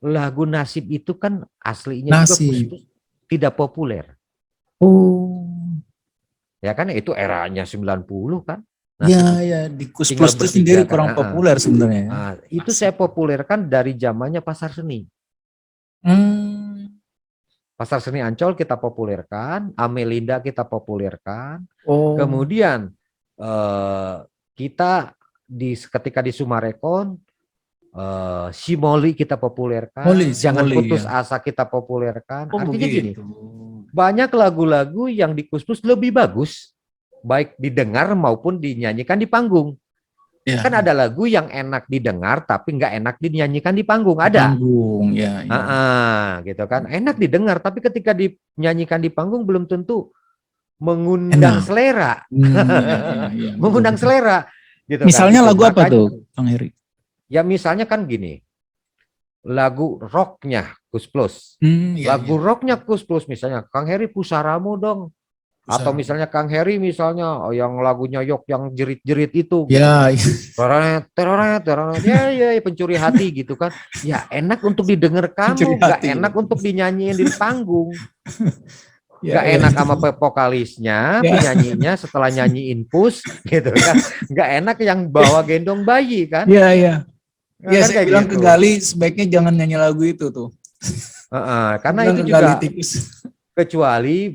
Lagu Nasib itu kan aslinya juga tidak populer. Ya kan itu eranya 90 kan. Iya, di Kus+ itu sendiri kurang populer sebenarnya. Nah, itu saya populerkan dari zamannya Pasar Seni. Pasar Seni Ancol kita populerkan, Amelinda kita populerkan. Kemudian kita ketika di Sumarekon Si Molly kita populerkan, Jangan Putus Asa kita populerkan. Artinya gini, banyak lagu-lagu yang di Kus+ lebih bagus, baik didengar maupun dinyanyikan di panggung. Kan ada lagu yang enak didengar tapi nggak enak dinyanyikan di panggung, ada. Gitu kan, enak didengar tapi ketika dinyanyikan di panggung belum tentu mengundang selera, mengundang selera. Gitu misalnya kan, lagu apa tuh, Kang Heri? Ya misalnya kan gini, lagu rocknya Kus+, lagu rocknya Kus+, misalnya Kang Heri Pusaramu dong, atau misalnya Kang Heri misalnya yang lagunya Yok yang jerit-jerit itu, pencuri hati gitu kan, ya enak untuk didengar kamu, gak enak untuk dinyanyiin di panggung. Gak enak sama vokalisnya, penyanyinya setelah nyanyiin Pus gitu kan, gak enak yang bawa gendong bayi kan. Iya, kan saya bilang gitu. Ke Gali sebaiknya jangan nyanyi lagu itu tuh. Karena itu juga kecuali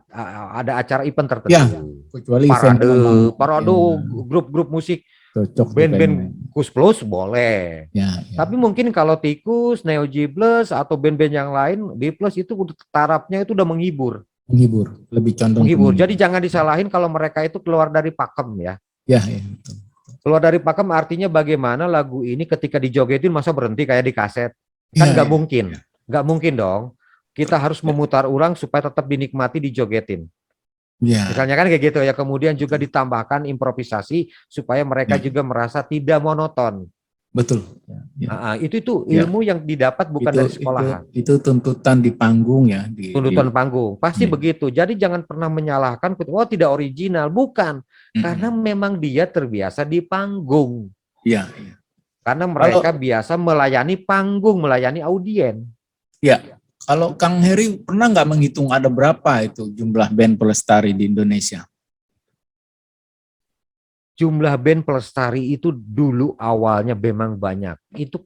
ada acara event tertentu. Ya, kecuali parade grup-grup musik, band-band Kus+ boleh. Tapi mungkin kalau Tikus, Neo G+, atau band-band yang lain, B+ itu tarafnya itu udah menghibur. Lebih condong menghibur. Jadi jangan disalahin kalau mereka itu keluar dari pakem ya. Iya, betul. Keluar dari pakem artinya bagaimana lagu ini ketika dijogetin masa berhenti kayak di kaset. Kan nggak mungkin. Nggak mungkin dong. Kita harus memutar ulang supaya tetap dinikmati dijogetin. Misalnya kan kayak gitu ya. Kemudian juga ditambahkan improvisasi supaya mereka juga merasa tidak monoton. Betul. Itu ilmu yang didapat bukan dari sekolahan. Itu tuntutan di panggung ya. Tuntutan panggung. Pasti begitu. Jadi jangan pernah menyalahkan, oh tidak original. Bukan. Karena memang dia terbiasa di panggung. Karena mereka biasa melayani panggung, melayani audien. Kalau Kang Heri pernah nggak menghitung ada berapa itu jumlah band pelestari di Indonesia? Jumlah band pelestari itu dulu awalnya memang banyak. Itu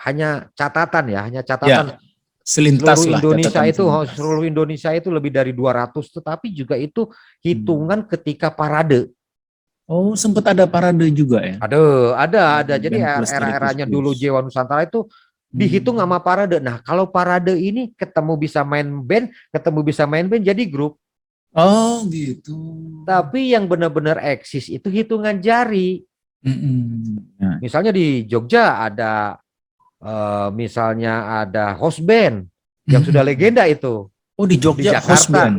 hanya catatan ya, hanya catatan. Ya, selintas Seluruh lah, Indonesia catatan itu selintas. seluruh Indonesia itu lebih dari 200, tetapi juga itu hitungan ketika parade. Oh, sempat ada parade juga ya? Ada. Jadi Band pelestari era-eranya Kus-Plus. dulu Jewa Nusantara itu dihitung sama parade. Nah, kalau parade ini ketemu bisa main band, jadi grup. Oh, gitu. Tapi yang benar-benar eksis itu hitungan jari. Ya. Misalnya di Jogja ada misalnya ada house band yang sudah legenda itu. Oh, di Di Jogja house Jakarta, band.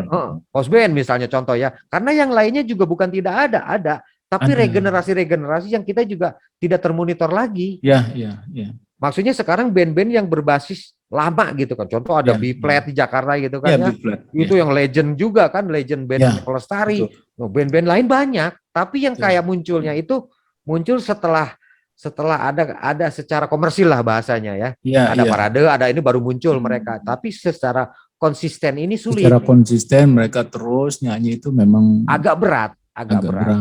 house band misalnya contoh ya. Karena yang lainnya juga bukan tidak ada. Tapi Ada. regenerasi yang kita juga tidak termonitor lagi. Ya. Maksudnya sekarang band-band yang berbasis lama gitu kan. Contoh ada Ya, B-Flat di Jakarta gitu kan ya. ya. B-Flat. Itu yang legend juga kan, legend band Ya, pelestari. betul. Band-band lain banyak, tapi yang Betul. kayak munculnya itu muncul setelah ada secara komersil lah bahasanya ya. Ada parade, ada ini baru muncul mereka. Tapi secara konsisten ini sulit. Secara konsisten mereka terus nyanyi itu memang agak berat.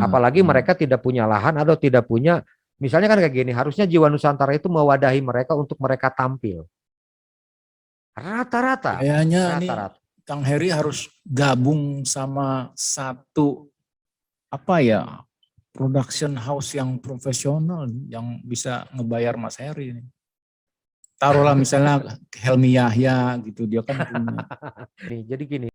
Apalagi mereka tidak punya lahan atau tidak punya, misalnya kan kayak gini, harusnya Jiwa Nusantara itu mewadahi mereka untuk mereka tampil. Rata-rata. Kayaknya nih Kang Heri harus gabung sama satu production house yang profesional yang bisa ngebayar Mas Heri ini. Taruhlah misalnya Helmi Yahya gitu, dia kan punya. Jadi gini,